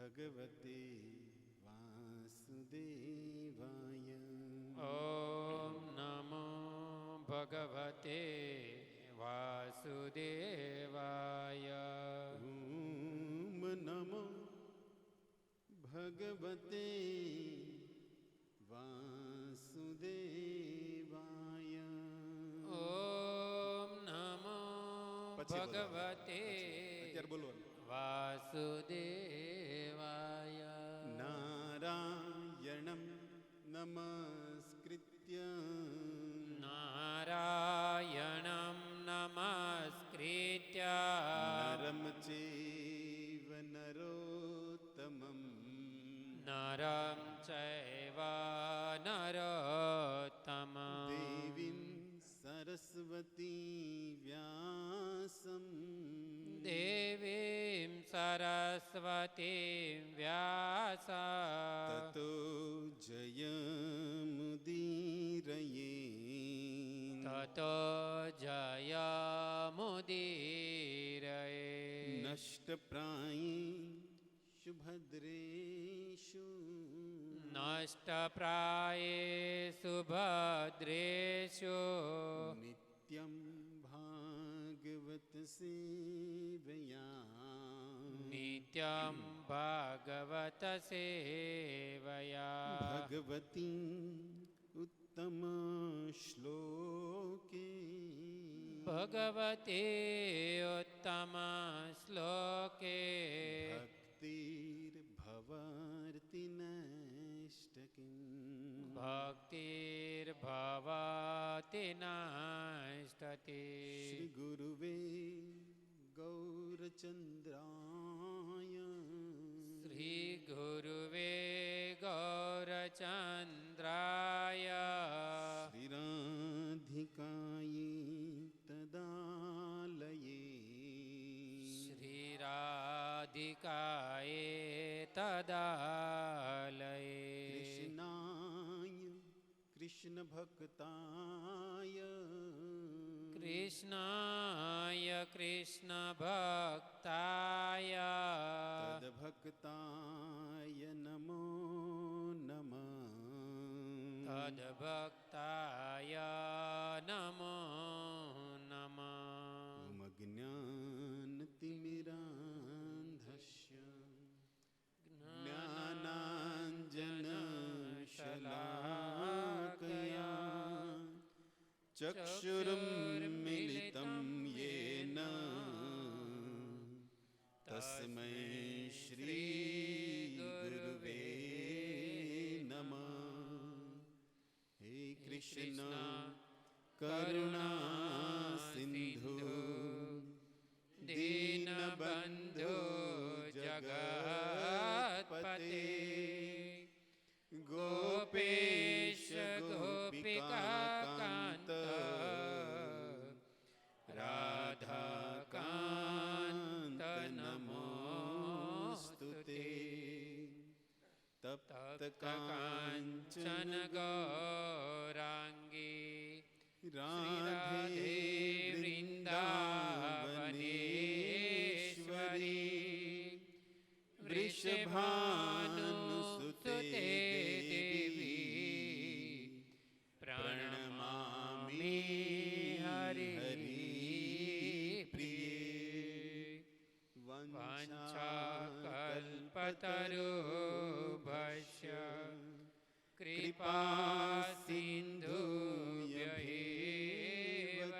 भगवते वासुदेवाय। ॐ नमो भगवते वासुदेवाय। ॐ नमो भगवते वासुदेवाय। ॐ नमो भगवते वासुदेवाय। नारायणं नमस्कृत्य नारायणं नमस्कृत्य नरं चैव नरोत्तमं नरं चैव नरोत्तमं देवीं सरस्वती व्यासं देवीं सरस्वतीं व्यास ततो जयमुदीरये ततो जयमुदीरये। नष्टप्रायेषु भद्रेषु नष्टप्रायेषु भद्रेषु नित्यं भागवत सेवया नित्यं भागवत सेवया भगवती उत्तम श्लोके भगवते उत्तम श्लोके भक्तिर्भवार्ति नष्टकिं भक्तिर्भवति नष्टति। श्री गुरुवे गौरचन्द्राय श्री गुरुवे गौरचन्द्राय श्रीराधिकायै तदालये श्रीराधिकायै तदालये कृष्णाय कृष्णभक्ताय कृष्णाय कृष्णभक्ताय तद्भक्ताय नमो नमः तद्भक्ताय नमो नमः। ज्ञानतिमिरान्धस्य ज्ञानाञ्जनशलाकया चक्षुरुन्मिलितं येन तस्मै श्रीगुरुवे नमः। हे कृष्ण करुणा सिन्धु दीनबन्धो जगत्पते गोपेश गोपिकान्त राधाकान्त नमोस्तुते। तप्त काञ्चन गौराङ्गी राधे वृन्दावनेश्वरी वृषभानुसुते देवी प्रणमामि हरिप्रिये। वाञ्छाकल्पतरुभ्यश्च कृपा सिन्धुभ्यैव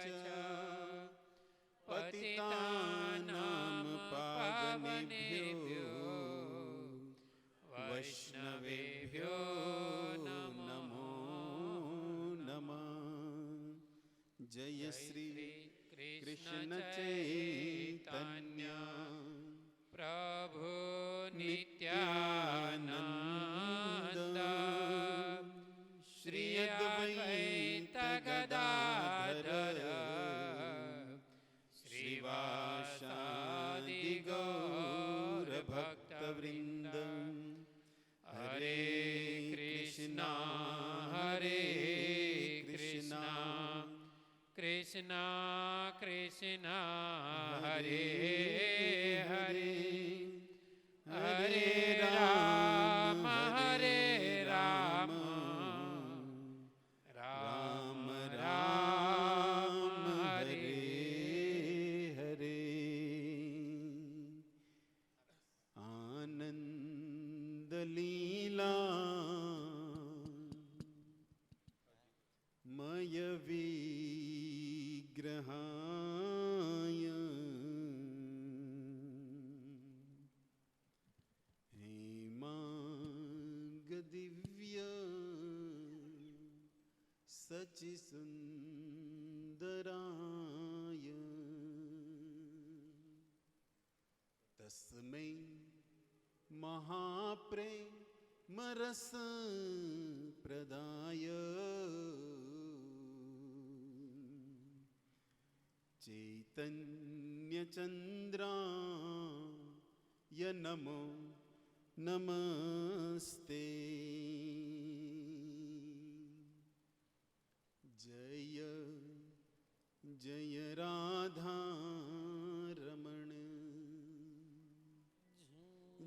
च पतितानां पावनेभ्यो वैष्णवेभ्यो नमो नमः। जय श्री कृष्ण चैतन्य प्रभु नित्यानन्द श्री अद्वैत गदाधर श्रीवासादि गौर भक्तवृन्द। हरे कृष्णा कृष्णा कृष्णा हरे हरे हरे लीला मय विग्रहाय हेमांग दिव्य सचि सुंदराय तस्मै महाप्रेमरस प्रदाय चैतन्यचन्द्राय नमो नमस्ते। जय जय राधा रमण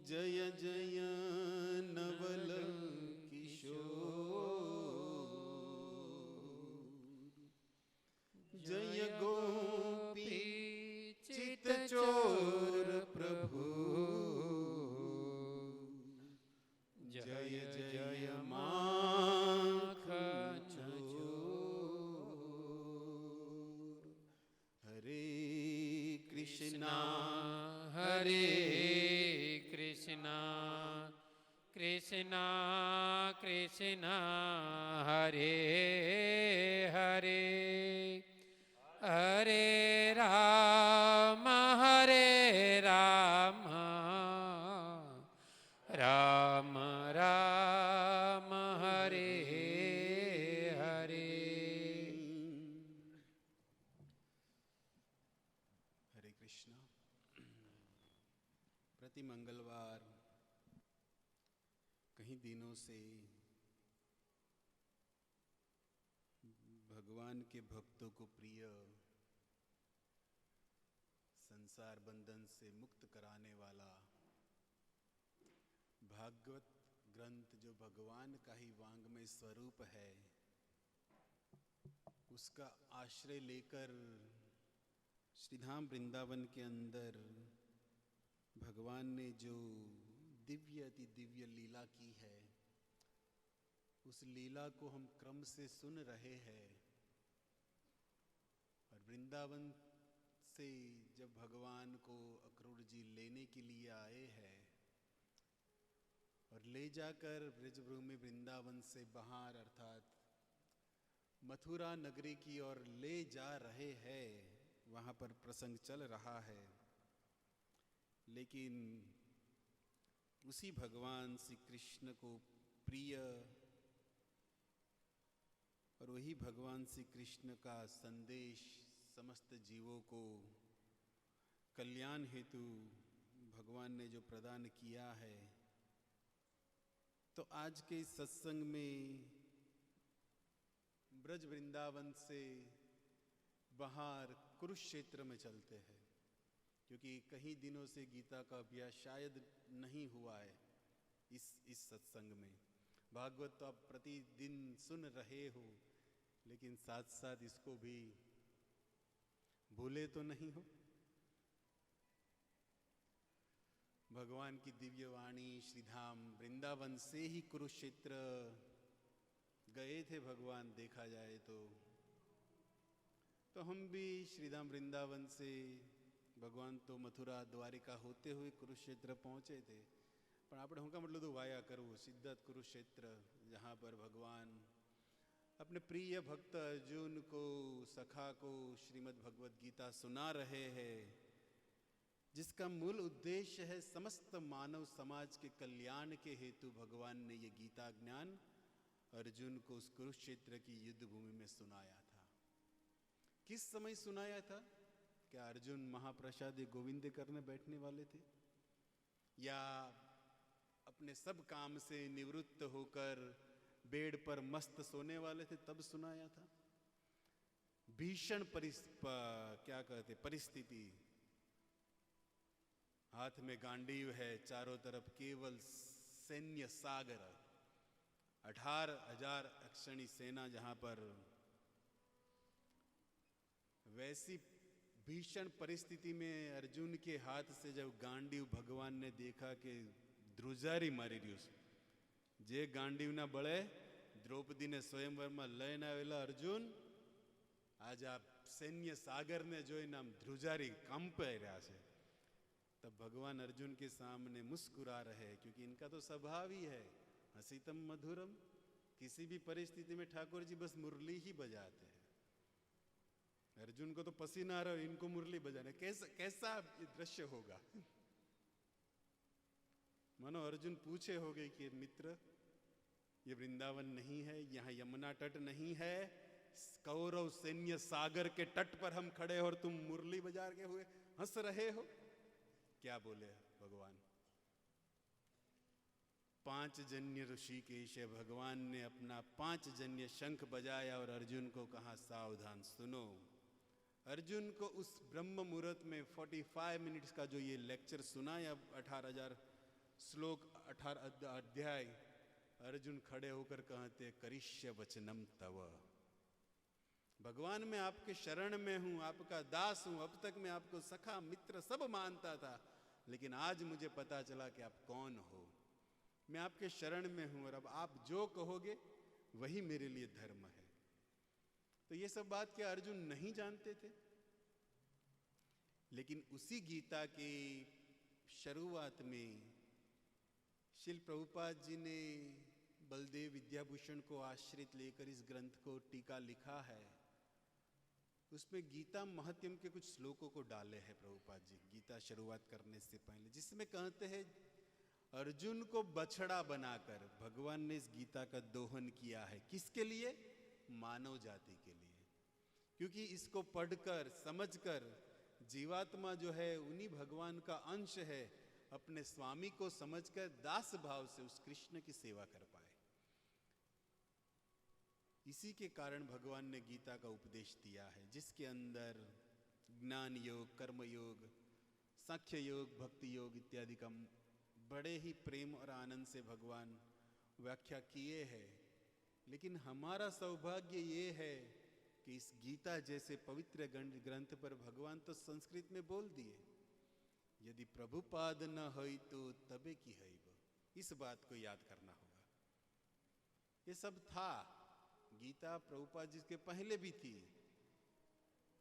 जय जय नवल किशोर जय गोपी चित चोर प्रभु जय जय माखन चोर। हरे कृष्णा हरे कृष्णा कृष्णा कृष्णा हरे हरे हरे राम राम राम हरे हरे। हरे कृष्णा। प्रति मंगलवार कई दिनों से भगवान के भक्तों को प्रिय संसार बंधन से मुक्त कराने वाला भागवत ग्रंथ जो भगवान का ही वांग्मय स्वरूप है, उसका आश्रय लेकर श्रीधाम वृंदावन के अंदर भगवान ने जो दिव्य अति दिव्य लीला की है, उस लीला को हम क्रम से सुन रहे हैं। और वृंदावन से जब भगवान को अक्रूर जी लेने के लिए आए हैं और ले जाकर ब्रजभूमि वृंदावन से बाहर अर्थात मथुरा नगरी की ओर ले जा रहे हैं, वहाँ पर प्रसंग चल रहा है। लेकिन उसी भगवान श्री कृष्ण को प्रिय और वही भगवान श्री कृष्ण का संदेश समस्त जीवों को कल्याण हेतु भगवान ने जो प्रदान किया है, तो आज के इस सत्संग में ब्रज वृंदावन से बाहर कुरुक्षेत्र में चलते हैं, क्योंकि कई दिनों से गीता का अभ्यास शायद नहीं हुआ है। इस सत्संग में भागवत तो आप प्रतिदिन सुन रहे हो, लेकिन साथ साथ इसको भी भूले तो नहीं हो। भगवान की दिव्य वाणी श्रीधाम वृंदावन से ही कुरुक्षेत्र गए थे भगवान, देखा जाए तो हम भी श्रीधाम वृंदावन से भगवान तो मथुरा द्वारिका होते हुए कुरुक्षेत्र पहुंचे थे, पर આપણે હું કામ એટલું બધું વાયા કરવું। સિદ્ધાર્થ कुरुक्षेत्र जहाँ पर भगवान अपने प्रिय भक्त अर्जुन को, सखा को श्रीमद् भगवत गीता सुना रहे हैं, जिसका मूल उद्देश्य है समस्त मानव समाज के कल्याण के हेतु भगवान ने ये गीता ज्ञान अर्जुन को उस कुरुक्षेत्र की युद्ध भूमि में सुनाया था। किस समय सुनाया था? क्या अर्जुन महाप्रसादी गोविंद करने बैठने वाले थे, या अपने सब काम से निवृत्त होकर बेड पर मस्त सोने वाले थे तब सुनाया था? भीषण परिस्थिति, हाथ में गांडीव है, चारों तरफ केवल सैन्य सागर, 18,000 अक्षणी सेना, जहां पर वैसी भीषण परिस्थिति में अर्जुन के हाथ से जब गांडीव भगवान ने देखा कि ध्रुजारी मारी रही, જે ગાંડીવના બળે દ્રૌપદીને સ્વયંવરમાં લઈને આવેલા અર્જુન આજ આ सैन्य सागर ने જોઈને આમ ધ્રુજારી કંપાઈ રહ્યા છે। तब भगवान अर्जुन के सामने मुस्कुरा रहे हैं, क्योंकि इनका तो स्वभाव ही है हसीतम मधुरम। किसी भी परिस्थिति में ठाकुर जी बस मुरली ही बजाते हैं। अर्जुन को तो पसीना आ रहा है, इनको मुरली बजाने, कैसा ये दृश्य होगा। मानो अर्जुन पूछे हो गए कि मित्र, ये वृंदावन नहीं है, यहाँ यमुना तट नहीं है, कौरव सैन्य सागर के तट पर हम खड़े और तुम मुरली बजा के हुए हंस रहे हो। क्या बोले भगवान? 5 जन्य ऋषिकेश भगवान ने अपना 5 जन्य शंख बजाया और अर्जुन को कहा सावधान सुनो। अर्जुन को उस ब्रह्म मुहूर्त में 45 मिनट्स का जो ये लेक्चर सुना या 18,000 श्लोक 18 अध्याय, अर्जुन खड़े होकर कहते करिष्य वचनम तव। भगवान मैं आपके शरण में हूं, आपका दास हूं। अब तक मैं आपको सखा मित्र सब मानता था, लेकिन आज मुझे पता चला कि आप कौन हो। मैं आपके शरण में हूं और अब आप जो कहोगे वही मेरे लिए धर्म है। तो ये सब बात क्या अर्जुन नहीं जानते थे? लेकिन उसी गीता की शुरुआत में श्रील प्रभुपाद जी ने बलदेव विद्याभूषण को आश्रित लेकर इस ग्रंथ को टीका लिखा है। उसमें गीता महात्म्य के कुछ श्लोकों को डाले हैं प्रभुपाद जी गीता शुरुआत करने से पहले, जिसमें कहते हैं अर्जुन को बछड़ा बनाकर भगवान ने इस गीता का दोहन किया है। किसके लिए? मानव जाति के लिए। क्योंकि इसको पढ़कर समझकर जीवात्मा जो है उन्हीं भगवान का अंश है, अपने स्वामी को समझकर दास भाव से उस कृष्ण की सेवा कर पाए। इसी के कारण भगवान ने गीता का उपदेश दिया है, जिसके अंदर ज्ञान योग, कर्म योग, सांख्य योग, भक्ति योग इत्यादि का बड़े ही प्रेम और आनंद से भगवान व्याख्या किए हैं। लेकिन हमारा सौभाग्य ये है कि इस गीता जैसे पवित्र ग्रंथ पर भगवान तो संस्कृत में बोल दिए, यदि प्रभुपाद न होई तो तबे की है। इस बात को याद करना होगा। ये सब था, गीता प्रभुपाद जी के पहले भी थी,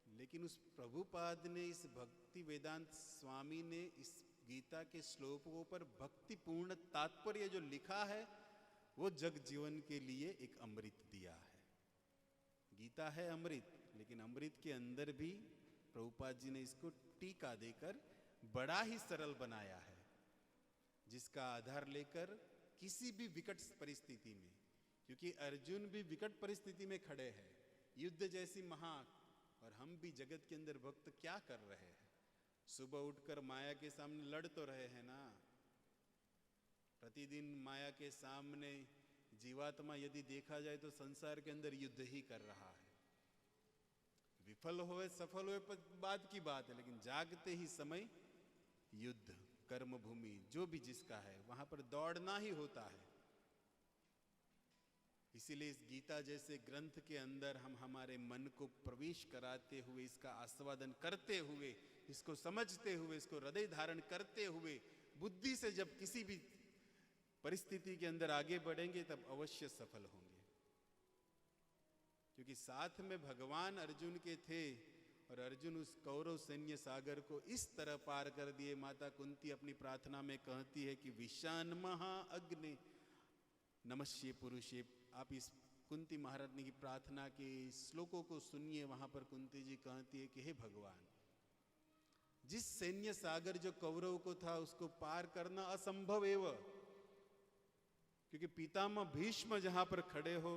लेकिन उस प्रभुपाद ने, इस भक्ति वेदांत स्वामी ने इस गीता के श्लोकों पर भक्तिपूर्ण तात्पर्य जो लिखा है वो जग जीवन के लिए एक अमृत दिया है। गीता है अमृत, लेकिन अमृत के अंदर भी प्रभुपाद जी ने इसको टीका देकर बड़ा ही सरल बनाया है, जिसका आधार लेकर किसी भी विकट परिस्थिति में, क्योंकि अर्जुन भी विकट परिस्थिति में खड़े हैं, युद्ध जैसी महा, और हम भी जगत के अंदर भक्त क्या कर रहे हैं? सुबह उठकर माया के सामने लड़ तो रहे हैं ना। प्रतिदिन माया के सामने जीवात्मा यदि देखा जाए तो संसार के अंदर युद्ध ही कर रहा है। विफल होए सफल होए बाद की बात है, लेकिन जागते ही समय युद्ध, कर्म भूमि जो भी जिसका है वहां पर दौड़ना ही होता है। इसीलिए इस गीता जैसे ग्रंथ के अंदर हम हमारे मन को प्रवेश कराते हुए, इसका आस्वादन करते हुए, इसको समझते हुए, इसको हृदय धारण करते हुए बुद्धि से जब किसी भी परिस्थिति के अंदर आगे बढ़ेंगे तब अवश्य सफल होंगे। क्योंकि साथ में भगवान अर्जुन के थे और अर्जुन उस कौरव सैन्य सागर को इस तरह पार कर दिए। माता कुंती अपनी प्रार्थना में कहती है कि विशान महा अग्नि नमस्ये पुरुषे। आप इस कुंती महारानी की प्रार्थना के श्लोकों को सुनिए। वहां पर कुंती जी कहती है कि हे भगवान, जिस सैन्य सागर जो कौरव को था उसको पार करना असंभव एवं, क्योंकि पितामह भीष्म जहां पर खड़े हो,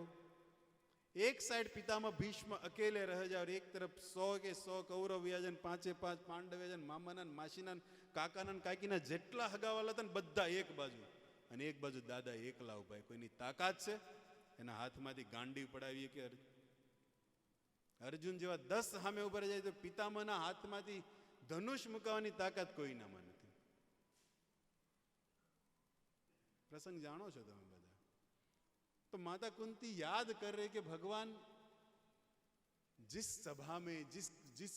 एक साइड पितामह भीष्म अकेले रह जाए और एक तरफ 100 के 100 कौरव व्याजन, 5 પાંડવ વ્યાજન, મામાના માસીના કાકાના કાકીના જેટલા હગાવાલા હતા ને બધા એક બાજુ, અને એક બાજુ દાદા એકલા ઉભા। કોઈની તાકાત છે એના હાથમાંથી ગાંડી પડાવીએ કે અર્જુન જેવા 10 સામે ઉભા રહી જાય તો પિતામહના હાથમાંથી ધનુષ મુકાવવાની તાકાત કોઈનામાં નથી। પ્રસંગ જાણો છો તમે બધા। तो माता कुंती याद कर रहे कि भगवान जिस सभा में, जिस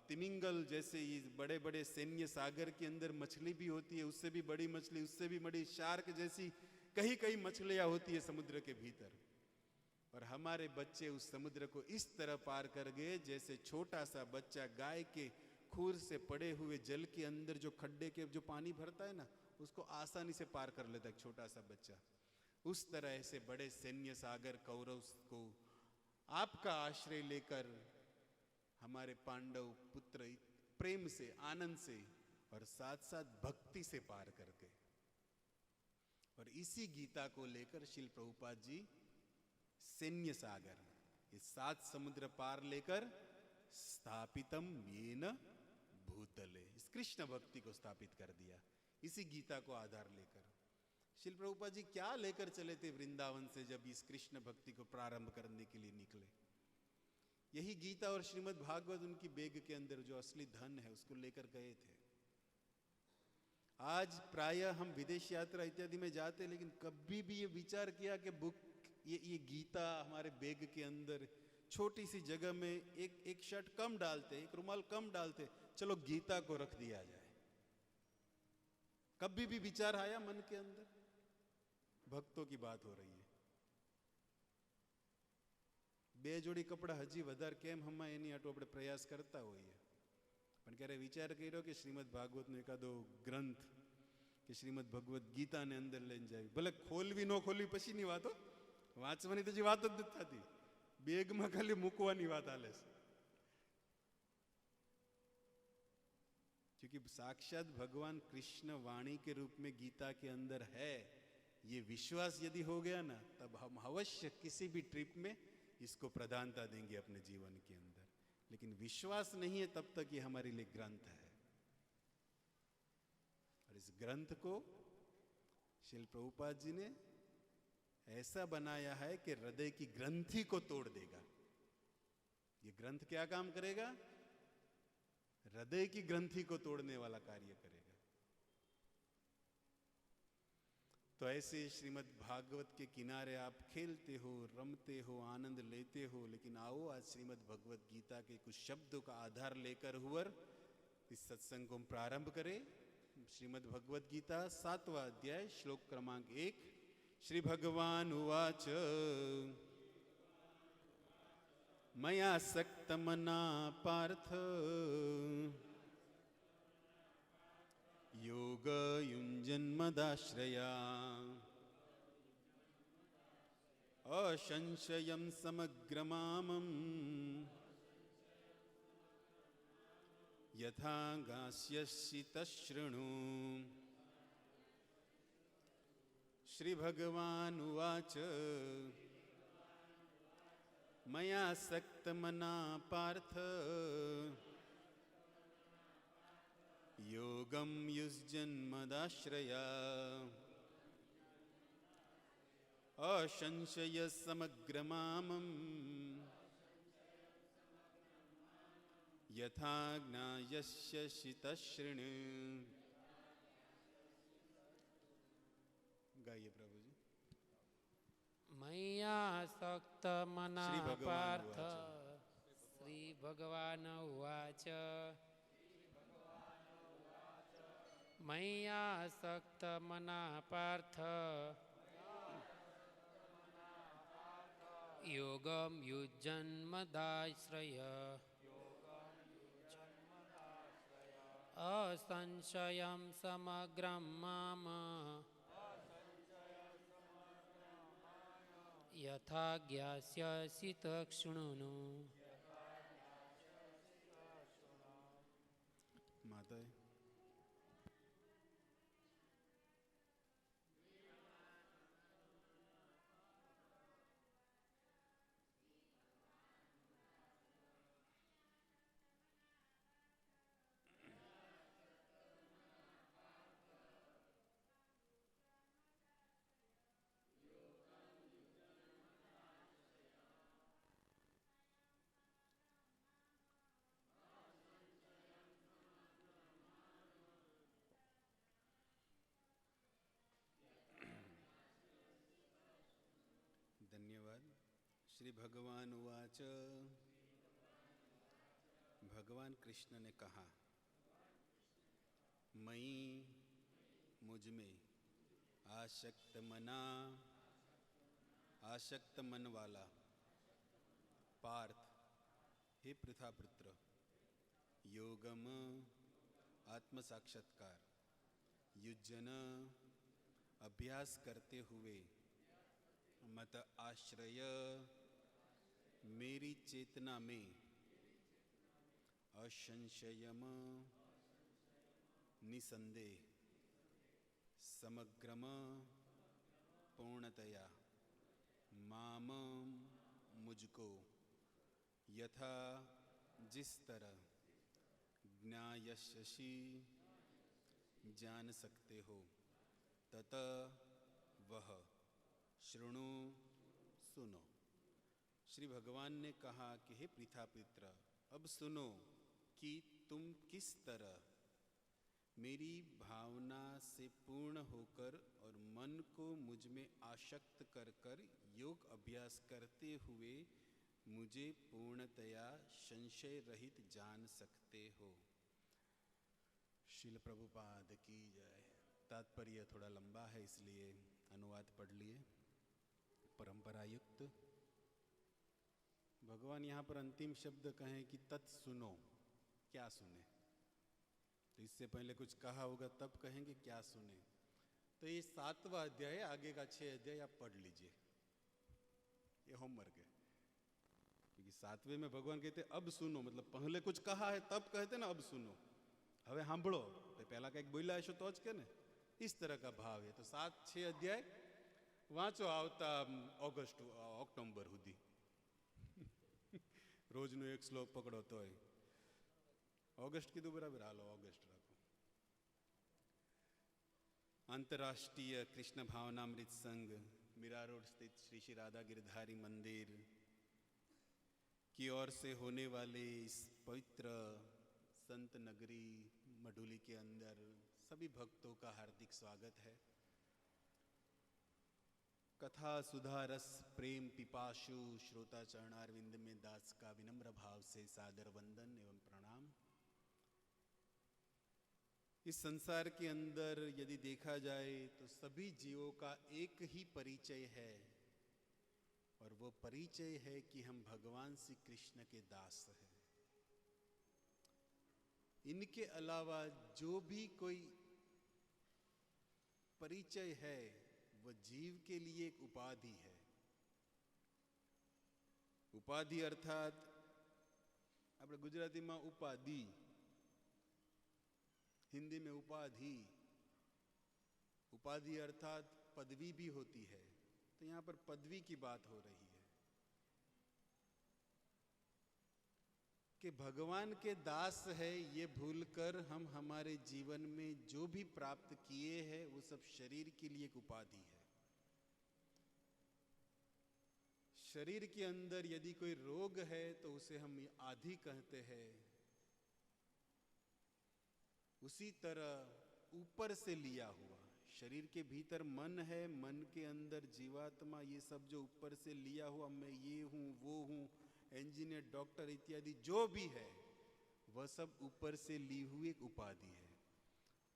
तिमिंगल जैसे ये बड़े बड़े सैन्य सागर के अंदर मछली भी होती है, उससे भी बड़ी मछली, उससे भी बड़ी शार्क जैसी कई कई मछलियां होती है समुद्र के भीतर। और हमारे बच्चे उस समुद्र को इस तरह पार कर गए जैसे छोटा सा बच्चा गाय के खूर से पड़े हुए जल के अंदर जो खड्डे के जो पानी भरता है ना, उसको आसानी से पार कर लेता है छोटा सा बच्चा। उस तरह से बड़े सैन्य सागर कौरव को आपका आश्रय लेकर हमारे पांडव पुत्र प्रेम से, आनंद से और साथ साथ भक्ति से पार कर गए। और इसी गीता को लेकर श्रील प्रभुपाद जी सैन्य सागर, ये 7 समुद्र पार लेकर स्थापितम येन भूतले, इस कृष्ण भक्ति को स्थापित कर दिया इसी गीता को आधार लेकर। श्रील प्रभुपाद जी क्या लेकर चले थे वृंदावन से जब इस कृष्ण भक्ति को प्रारंभ करने के लिए निकले? यही गीता और श्रीमद् भागवत उनकी बैग के अंदर जो असली धन है उसको लेकर गए थे। आज प्रायः हम विदेश यात्रा इत्यादि में जाते, लेकिन कभी भी ये विचार किया कि बुक ये गीता हमारे बैग के अंदर छोटी सी जगह में एक शर्ट कम डालते, एक रुमाल कम डालते, चलो गीता को रख दिया जाए। कभी भी विचार आया मन के अंदर? भक्तों की बात हो रही है। બે જોડી કપડા હજી વધારે કેમ હમણાં એની આટો આપણે પ્રયાસ કરતા હોઈએ, પણ ક્યારે વિચાર કર્યો કે શ્રીમદ ભાગવતનો એકાદો ગ્રંથ કે શ્રીમદ ભગવદ્ ગીતાને અંદર લઈને જાય? ભલે ખોલવી ન ખોલવી પછીની વાતો, વાંચવાની તો જે વાત જ નથી થતી, બેગમાં ખાલી મૂકવાની વાત હાલે છે। क्योंकि साक्षात भगवान कृष्ण वाणी के रूप में गीता के अंदर है, ये विश्वास यदि हो गया ना, तब हम अवश्य किसी भी ट्रिप में इसको प्रधानता देंगे अपने जीवन के अंदर। लेकिन विश्वास नहीं है तब तक ये हमारे लिए ग्रंथ है। और इस ग्रंथ को श्रील प्रभुपाद जी ने ऐसा बनाया है कि हृदय की ग्रंथि को तोड़ देगा। ये ग्रंथ क्या काम करेगा? हृदय की ग्रंथि को तोड़ने वाला कार्य करेगा। तो ऐसे श्रीमद् भागवत के किनारे आप खेलते हो, रमते हो, आनंद लेते हो, लेकिन आओ आज श्रीमद् भगवत गीता के कुछ शब्दों का आधार लेकर हुआ इस सत्संग को हम प्रारंभ करें। श्रीमद् भगवत गीता 7वां अध्याय श्लोक क्रमांक 1। श्री भगवान उवाच मया सक्तमना पार्थ योग युञ्जन्मदाश्रया असंशयं समग्रमामं यथा गास्यसि तच्छृणु। श्री भगवान उवाच मया सक्तमना पार्थ योगं युज्यन्मदाश्रया असंशय समग्रमामं यथा ज्ञास्यसि तच्छृणु। गाइए प्रभु जी। मय्या सक्तमना पार्थ श्री भगवान उवाच मय्या सक्तमना पार्थ योगं युज्यन्मदाश्रय असंशयं समग्रं माम यथा ज्ञास्यसि तच्छृणु। माता धन्यवाद। श्री भगवान उवाच भगवान कृष्ण ने कहा, मई मुझ में आसक्त मन वाला पार्थ, हे पृथापुत्र, योगम आत्म साक्षात्कार युजन अभ्यास करते हुए मत आश्रय मेरी चेतना में असंशयम निसंदेह समग्रम पूर्णतया माम मुझको यथा जिस तरह ज्ञायसी जान सकते हो तत वह शृणु सुनो। श्री भगवान ने कहा कि हे पृथापुत्र, अब सुनो कि तुम किस तरह मेरी भावना से पूर्ण होकर और मन को मुझ में आसक्त कर कर योग अभ्यास करते हुए मुझे पूर्णतया संशय रहित जान सकते हो। श्रील प्रभुपाद की जय। तात्पर्य थोड़ा लंबा है इसलिए अनुवाद पढ़ लिए। परंपरा युक्त भगवान यहाँ पर अंतिम शब्द कहें कि तत् सुनो, क्या सुने। तो इससे पहले कुछ कहा होगा तब कहेंगे क्या सुने। तो ये 7वां अध्याय, आगे का 6 अध्याय आप पढ़ लीजिए, ये होमवर्क है। क्योंकि 7वें में भगवान कहते अब सुनो, मतलब पहले कुछ कहा है तब कहते ना अब सुनो, हवे सांभळो। पहला कई बोल्या हशो तो ज के ने, इस तरह का भाव है। तो 7-6 अध्याय वाँचो आवता ऑक्टोबर सुधी। रोजनो एक श्लोक पकड़ो तो ऑगस्ट कीधुं बराबर, हालो ऑगस्ट राखो। अंतर्राष्ट्रीय कृष्ण भावनामृत संघ मीरा रोड स्थित श्री श्री राधा गिरधारी मंदिर की ओर से होने वाले इस पवित्र संत नगरी मढ़ुली के अंदर सभी भक्तों का हार्दिक स्वागत है। कथा सुधा रस प्रेम पिपाशु श्रोता चरणारविंद में दास का विनम्र भाव से सादर वंदन एवं प्रणाम। इस संसार के अंदर यदि देखा जाए तो सभी जीवों का एक ही परिचय है, और वो परिचय है कि हम भगवान श्री कृष्ण के दास हैं। इनके अलावा जो भी कोई परिचय है वो जीव के लिए एक उपाधि है। उपाधि अर्थात આપણે ગુજરાતીમાં ઉપાધિ, हिंदी में उपाधि। उपाधि अर्थात पदवी भी होती है, तो यहाँ पर पदवी की बात हो रही है कि भगवान के दास है ये भूलकर हम हमारे जीवन में जो भी प्राप्त किए हैं वो सब शरीर के लिए एक उपाधि है। शरीर के अंदर यदि कोई रोग है तो उसे हम आधि कहते हैं। उसी तरह ऊपर से लिया हुआ, शरीर के भीतर मन है, मन के अंदर जीवात्मा, ये सब जो ऊपर से लिया हुआ, मैं ये हूँ वो हूँ, इंजीनियर डॉक्टर इत्यादि जो भी है वह सब ऊपर से ली हुई एक उपाधि है।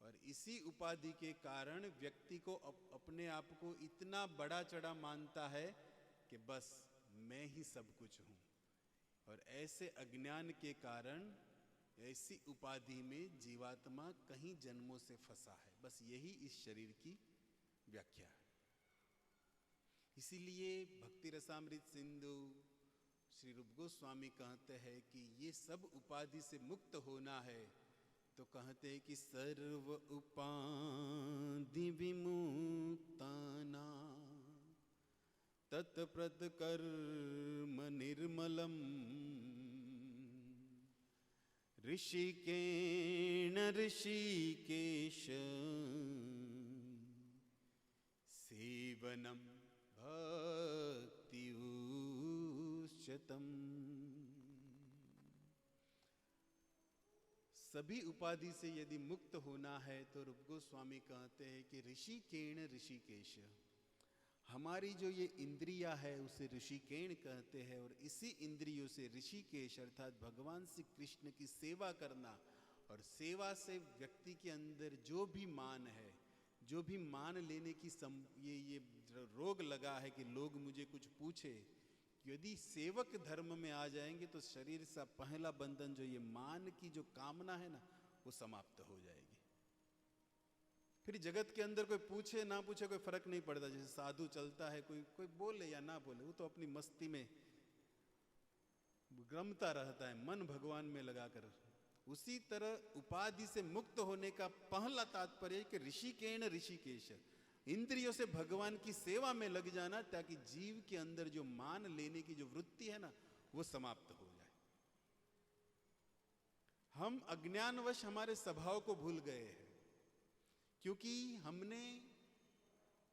और इसी उपाधि के कारण व्यक्ति को अपने आप को इतना बड़ा चढ़ा मानता है कि बस मैं ही सब कुछ हूँ। और ऐसे अज्ञान के कारण ऐसी उपाधि में जीवात्मा कहीं जन्मों से फंसा है। बस यही इस शरीर की व्याख्या है। इसीलिए भक्ति रसामृत सिंधु श्री रूप गोस्वामी कहते हैं कि ये सब उपाधि से मुक्त होना है, तो कहते हैं कि सर्व उपाधि विमुक्ताना तत्प्रद कर्म निर्मलम ऋषिकेण ऋषिकेश सेवनम भक्ति उच्चतम। सभी उपाधि से यदि मुक्त होना है तो रूप गोस्वामी कहते हैं कि ऋषिकेण ऋषिकेश, हमारी जो ये इंद्रिया है उसे ऋषिकेण कहते हैं, और इसी इंद्रियों से ऋषिकेश अर्थात भगवान श्री कृष्ण की सेवा करना, और सेवा से व्यक्ति के अंदर जो भी मान है, जो भी मान लेने की ये रोग लगा है कि लोग मुझे कुछ पूछे, यदि सेवक धर्म में आ जाएंगे तो शरीर सा पहला बंधन जो ये मान की जो कामना है ना, वो समाप्त हो जाएगी। फिर जगत के अंदर कोई पूछे ना पूछे कोई फर्क नहीं पड़ता। जैसे साधु चलता है, कोई बोले या ना बोले, वो तो अपनी मस्ती में रमता रहता है, मन भगवान में लगाकर। उसी तरह उपाधि से मुक्त होने का पहला तात्पर्य कि ऋषिकेण ऋषिकेश, इंद्रियों से भगवान की सेवा में लग जाना, ताकि जीव के अंदर जो मान लेने की जो वृत्ति है ना, वो समाप्त हो जाए। हम अज्ञानवश हमारे स्वभाव को भूल गए हैं, क्योंकि हमने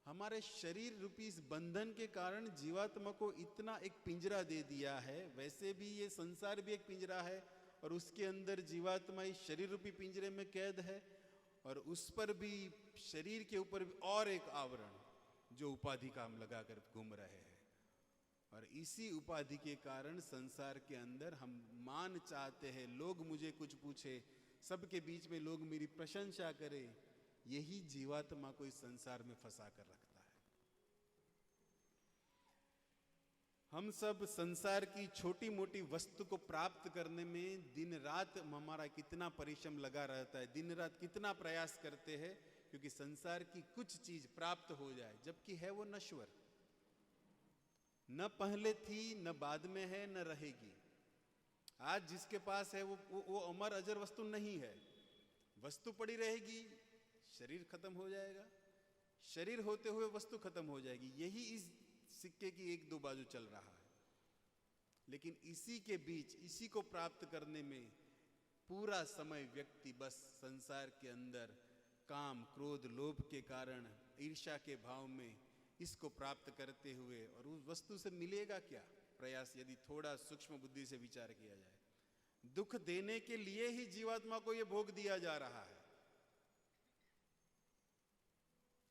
हमारे शरीर रूपी इस बंधन के कारण जीवात्मा को इतना एक पिंजरा दे दिया है। वैसे भी ये संसार भी एक पिंजरा है, और उसके अंदर जीवात्मा इस शरीर रूपी पिंजरे में कैद है, और उस पर भी शरीर के ऊपर भी और एक आवरण जो उपाधि का हम लगाकर घूम रहे हैं। और इसी उपाधि के कारण संसार के अंदर हम मान चाहते हैं, लोग मुझे कुछ पूछे, सबके बीच में लोग मेरी प्रशंसा करें। यही जीवात्मा को इस संसार में फंसा कर रखता है। हम सब संसार की छोटी मोटी वस्तु को प्राप्त करने में दिन रात हमारा कितना परिश्रम लगा रहता है, दिन रात कितना प्रयास करते हैं, क्योंकि संसार की कुछ चीज प्राप्त हो जाए, जबकि है वो नश्वर, न पहले थी न बाद में है न रहेगी। आज जिसके पास है वो अमर अजर वस्तु नहीं है। वस्तु पड़ी रहेगी, शरीर खत्म हो जाएगा, शरीर होते हुए वस्तु खत्म हो जाएगी। यही इस सिक्के की एक दो बाजू चल रहा है। लेकिन इसी के बीच, इसी को प्राप्त करने में पूरा समय व्यक्ति बस संसार के अंदर काम, क्रोध, लोभ के कारण, ईर्ष्या के भाव में इसको प्राप्त करते हुए, और उस वस्तु से मिलेगा क्या? प्रयास यदि थोड़ा सूक्ष्म बुद्धि से विचार किया जाए, दुख देने के लिए ही जीवात्मा को यह भोग दिया जा रहा है।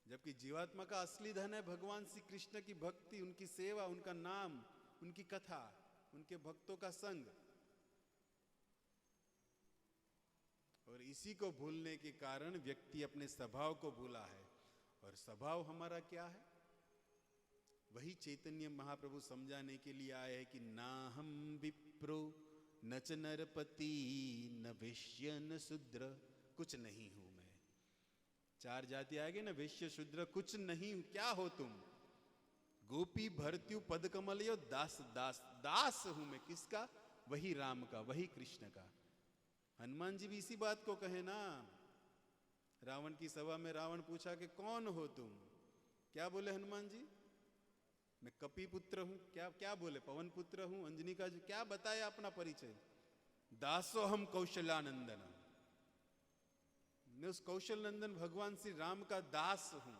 जबकि जीवात्मा का असली धन है भगवान श्री कृष्ण की भक्ति, उनकी सेवा, उनका नाम, उनकी कथा, उनके भक्तों का संग। और इसी को भूलने के कारण व्यक्ति अपने स्वभाव को भूला है। और स्वभाव हमारा क्या है? वही चैतन्य महाप्रभु समझाने के लिए आए हैं कि ना हम विप्रो न च नरपति न वैश्य न शूद्र, कुछ नहीं हूं मैं। चार जाति आ गए ना, वैश्य शूद्र, कुछ नहीं। क्या हो तुम? गोपी भर्त्यु पद कमलयो दास दास, दास हूं मैं। किसका? वही राम का, वही कृष्ण का। हनुमान जी भी इसी बात को कहे ना। रावण की सभा में रावण पूछा कि कौन हो तुम? क्या बोले हनुमान जी? मैं कपि पुत्र हूं। क्या बोले? पवन पुत्र हूं, अंजनी का। क्या बताया अपना परिचय? दासो हम कौशलानंदन, मैं उस कौशल नंदन भगवान श्री राम का दास हूं।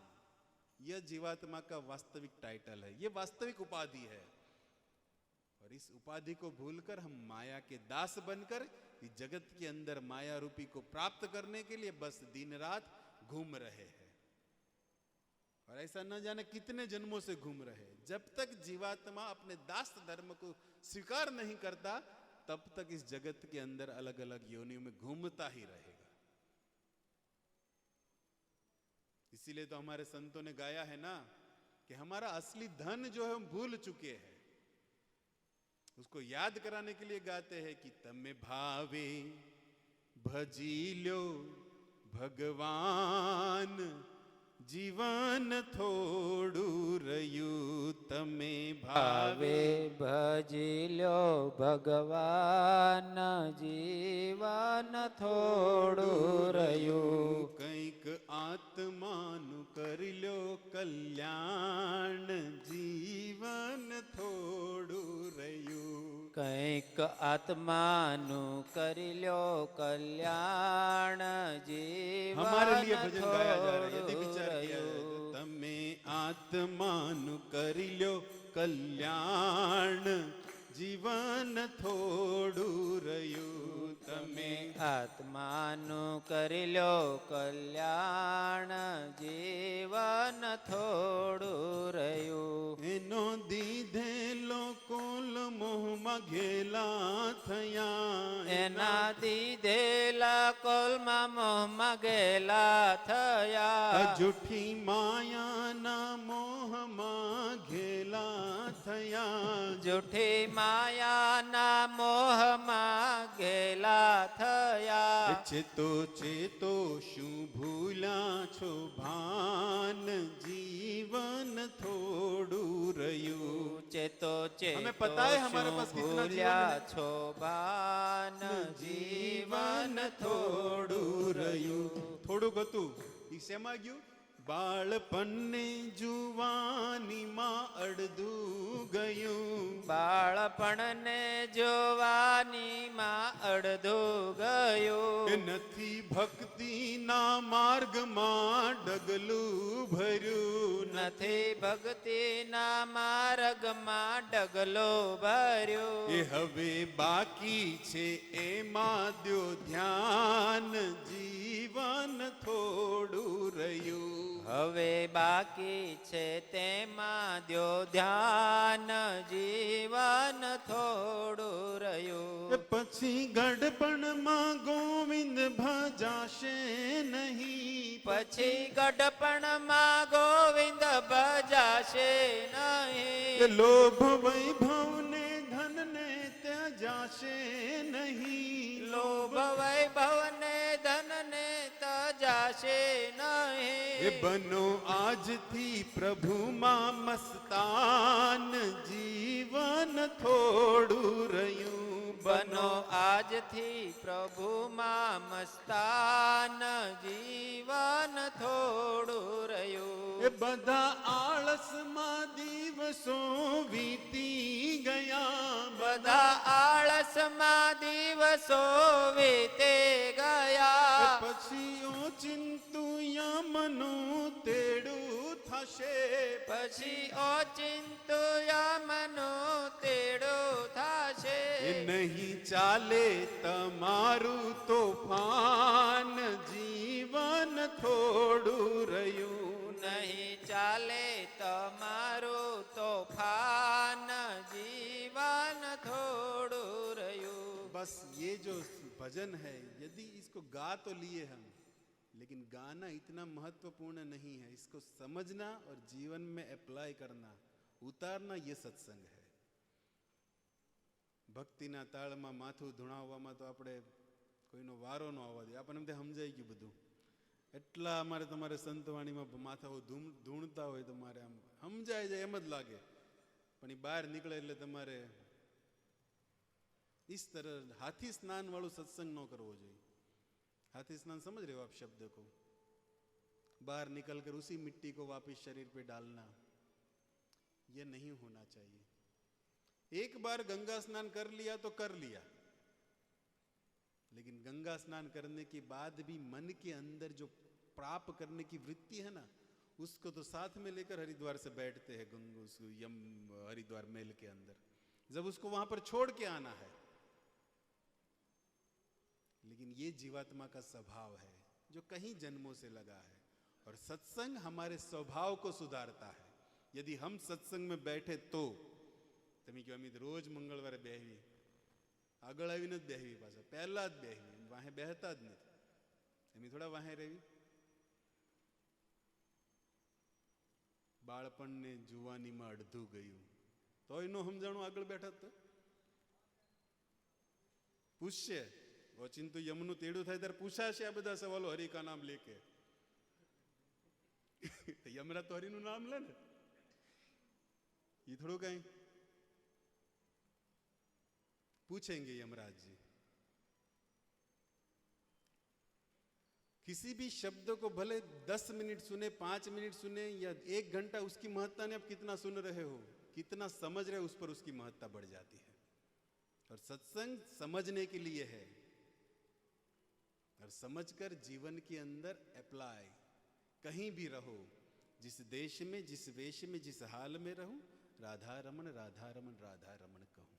यह जीवात्मा का वास्तविक टाइटल है, यह वास्तविक उपाधि है। और इस उपाधि को भूलकर हम माया के दास बनकर इस जगत के अंदर माया रूपी को प्राप्त करने के लिए बस दिन रात घूम रहे हैं। और ऐसा न जाने कितने जन्मों से घूम रहे हैं। जब तक जीवात्मा अपने दास धर्म को स्वीकार नहीं करता, तब तक इस जगत के अंदर अलग अलग योनियों में घूमता ही रहेगा। इसीलिए तो हमारे संतों ने गाया है ना कि हमारा असली धन जो है हम भूल चुके हैं। उसको याद कराने के लिए गाते हैं कि तमे भावे भजी लो भगवान, जीवन थोड़ू रयू। तमे भावे भजी लो भगवान, जीवन थोड़ू रयू। કંઈક આત્માનું કરી લો કલ્યાણ, જીવન થોડું રહ્યું। કંઈક આત્માનું કરી લો કલ્યાણ, જીવન हमारे लिए भजन गाया जा रहा है, यदि विचार किया थोड़ું जाए तो। तमे आत्मानु करी लो कल्याण, जीवन थोड़ू रयू। तमे આત્માનું કરી લો કલ્યાણ, જીવન થોડું રહ્યું। મોહમાં ઘેલા થયા એના દીધેલા કોલમાં મોહમાં ગેલા થયા. જૂઠી માયાના મોહમાં ઘેલા થયા. જૂઠી માયાના મોહમાં ગેલા થયા. ચેતો ચેતો શું ભૂલ્યા છો ભાન જીવન થોડું રહ્યું. ચેતો हमें ચેતો पता है हमारे શું पास कितना जीवन ભૂલ્યા है. છો બાન જીવન થોડું રહ્યું. થોડુંક હતું ઈ શેમાં ગયું? બાળપણને જુવાનીમાં અડધું ગયું. બાળપણને જોવાનીમાં અડધું ગયું. એ નથી ભક્તિના માર્ગમાં ડગલું ભર્યું. નથી ભક્તિના માર્ગમાં ડગલો ભર્યો. એ હવે બાકી છે એમાં દ્યો ધ્યાન જીવન થોડું રહ્યું. હવે બાકી છે તેમાં દ્યો ધ્યાન જીવન થોડું રહ્યું. એ પછી ગડપણમાં ગોવિંદ ભજાશે નહીં. પછી ગઢપણમાં ગોવિંદ ભજાશે નહીં. એ લોભ વૈભવને ધનને ત્યજાશે નહીં. લોભ વૈભવને ધનને તજાશે એ નહીં. બનો આજથી પ્રભુમાં મસ્તાન જીવન થોડું રહ્યું. બનો આજથી પ્રભુમાં મસ્તાન જીવન થોડું રહ્યું. એ બધા આળસમાં દિવસો વીતી ગયા. બધા આળસમાં દિવસો વીતે ગયા. પછી ઓચિંતુ યમનું તેડું થશે. પછી ઓચિંતુ યમનું તેડું થશે. એ નહીં ચાલે તમારું તોફાન જીવન થોડું રહ્યું. નહીં ચાલે તમારું તોફાન જીવન થોડું રહ્યું. बस ये जो भजन है यदि इसको गा तो लिए हम लेकिन गाना इतना महत्वपूर्ण नहीं है. इसको समझना और जीवन में अप्लाई करना उतारना ये सत्संग है. ભક્તિના તાળમાં માથું ધૂણાવવામાં તો આપણે કોઈનો વારો ન આવવા દે. આપણને એમ સમજાઈ ગયું બધું. એટલા અમારે તમારે સંતવાણીમાં માથાઓ ધૂણતા હોય તમારે આમ સમજાય જાય એમ જ લાગે. પણ એ બહાર નીકળે એટલે તમારે इस तरह हाथी स्नान वालों सत्संग न करवो જોઈએ. हाथी स्नान समझ रहे हो आप शब्द को? बाहर निकल कर उसी मिट्टी को वापस शरीर पे डालना, ये नहीं होना चाहिए. एक बार गंगा स्नान कर लिया तो कर लिया, लेकिन गंगा स्नान करने के बाद भी मन के अंदर जो प्राप्त करने की वृत्ति है ना, उसको तो साथ में लेकर हरिद्वार से बैठते हैं यम हरिद्वार मेल के अंदर. जब उसको वहां पर छोड़ के आना है. लेकिन ये जीवात्मा का स्वभाव है जो कहीं जन्मों से लगा है. और सत्संग हमारे स्वभाव को सुधारता है. यदि हम सत्संग में बैठे तो તમે કહો અમિત રોજ મંગળવારે બેહવી, આગળ આવીને જ બેહવી, પાછા પહેલા જ બેહવી, વાહે બેહતા જ નથી. એમ થોડા વાહે રહેવી. બાળપણને જુવાનીમાં અડધું ગયું તોય નો સમજાણું આગળ બેઠા તો પૂછશે. ઓચિંતું યમનું તેડું થાય ત્યારે પૂછાશે આ બધા સવાલો હરિ કા નામ લેકે. યમરા તો હરિનું નામ લે ને, એ થોડું કઈ पूछेंगे यमराज जी. किसी भी शब्द को भले 10 मिनट सुने, 5 मिनट सुने या 1 घंटा, उसकी महत्ता ने आप कितना सुन रहे हो, कितना समझ रहे हो, उस पर उसकी महत्ता बढ़ जाती है. और सत्संग समझने के लिए है, और समझकर जीवन के अंदर अप्लाई. कहीं भी रहो, जिस देश में, जिस वेश में, जिस हाल में रहूं, राधा रमन राधा रमन राधा रमन कहूं.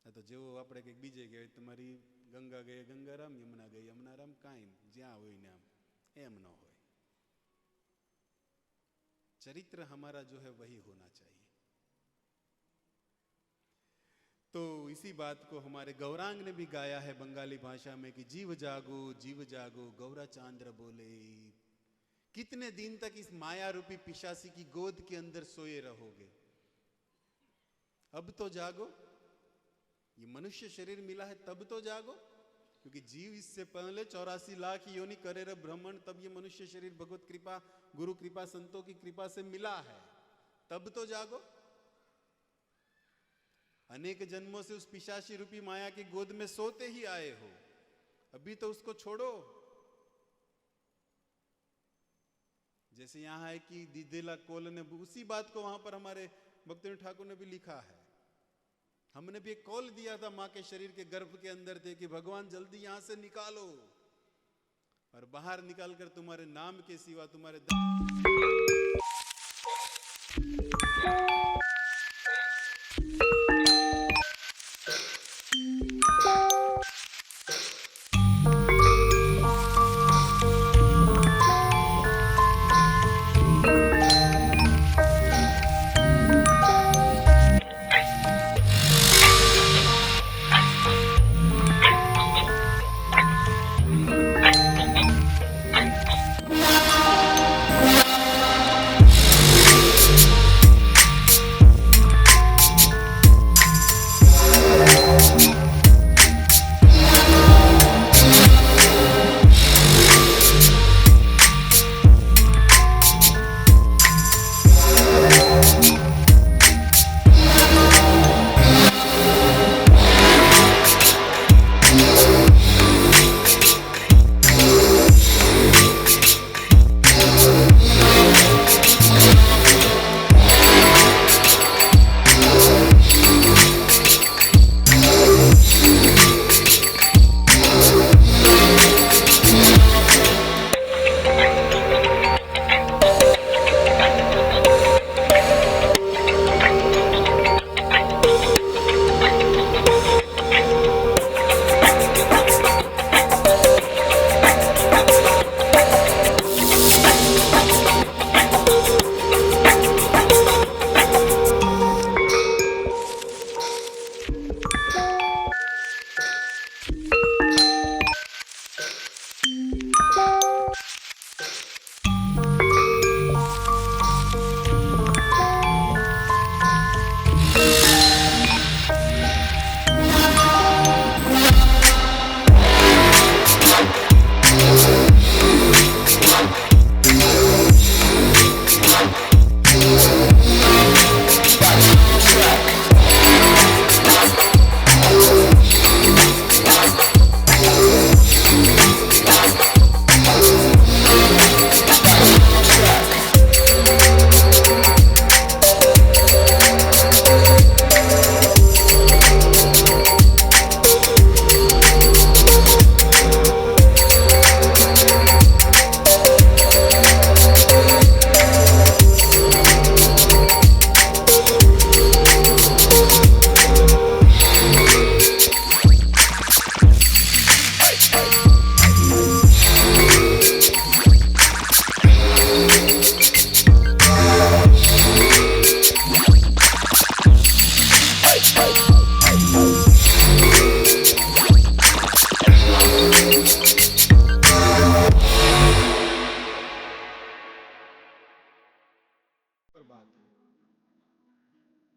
तो जेવો આપણે કંઈક બીજે ગયા તમારી ગંગા ગયે ગંગારામ, યમુના ગયે યમુનારામ, કાંઈ જ્યાં હોય ને આમ એમ ન હોય. चरित्र हमारा जो है वही होना चाहिए. तो इसी बात को हमारे गौरांग ने भी गाया है बंगाली भाषा में कि जीव जागो गौरा चांद्र बोले। कितने दिन तक इस माया रूपी पिशासी की गोद के अंदर सोए रहोगे? अब तो जागो, ये मनुष्य शरीर मिला है तब तो जागो, क्योंकि जीव इससे पहले 84 लाख योनि करे रे भ्रमण, तब ये मनुष्य शरीर भगवत कृपा, गुरु कृपा, संतों की कृपा से मिला है, तब तो जागो। अनेक जन्मों से उस पिशाची रूपी माया की गोद में सोते ही आए हो, अभी तो उसको छोड़ो। जैसे यहां है कि दिदेला कोल ने उसी बात को वहां पर हमारे भक्ति ठाकुर ने भी लिखा है। हमने भी एक कॉल दिया था मां के शरीर के गर्भ के अंदर थे कि भगवान जल्दी यहां से निकालो, और बाहर निकालकर तुम्हारे नाम के सिवा तुम्हारे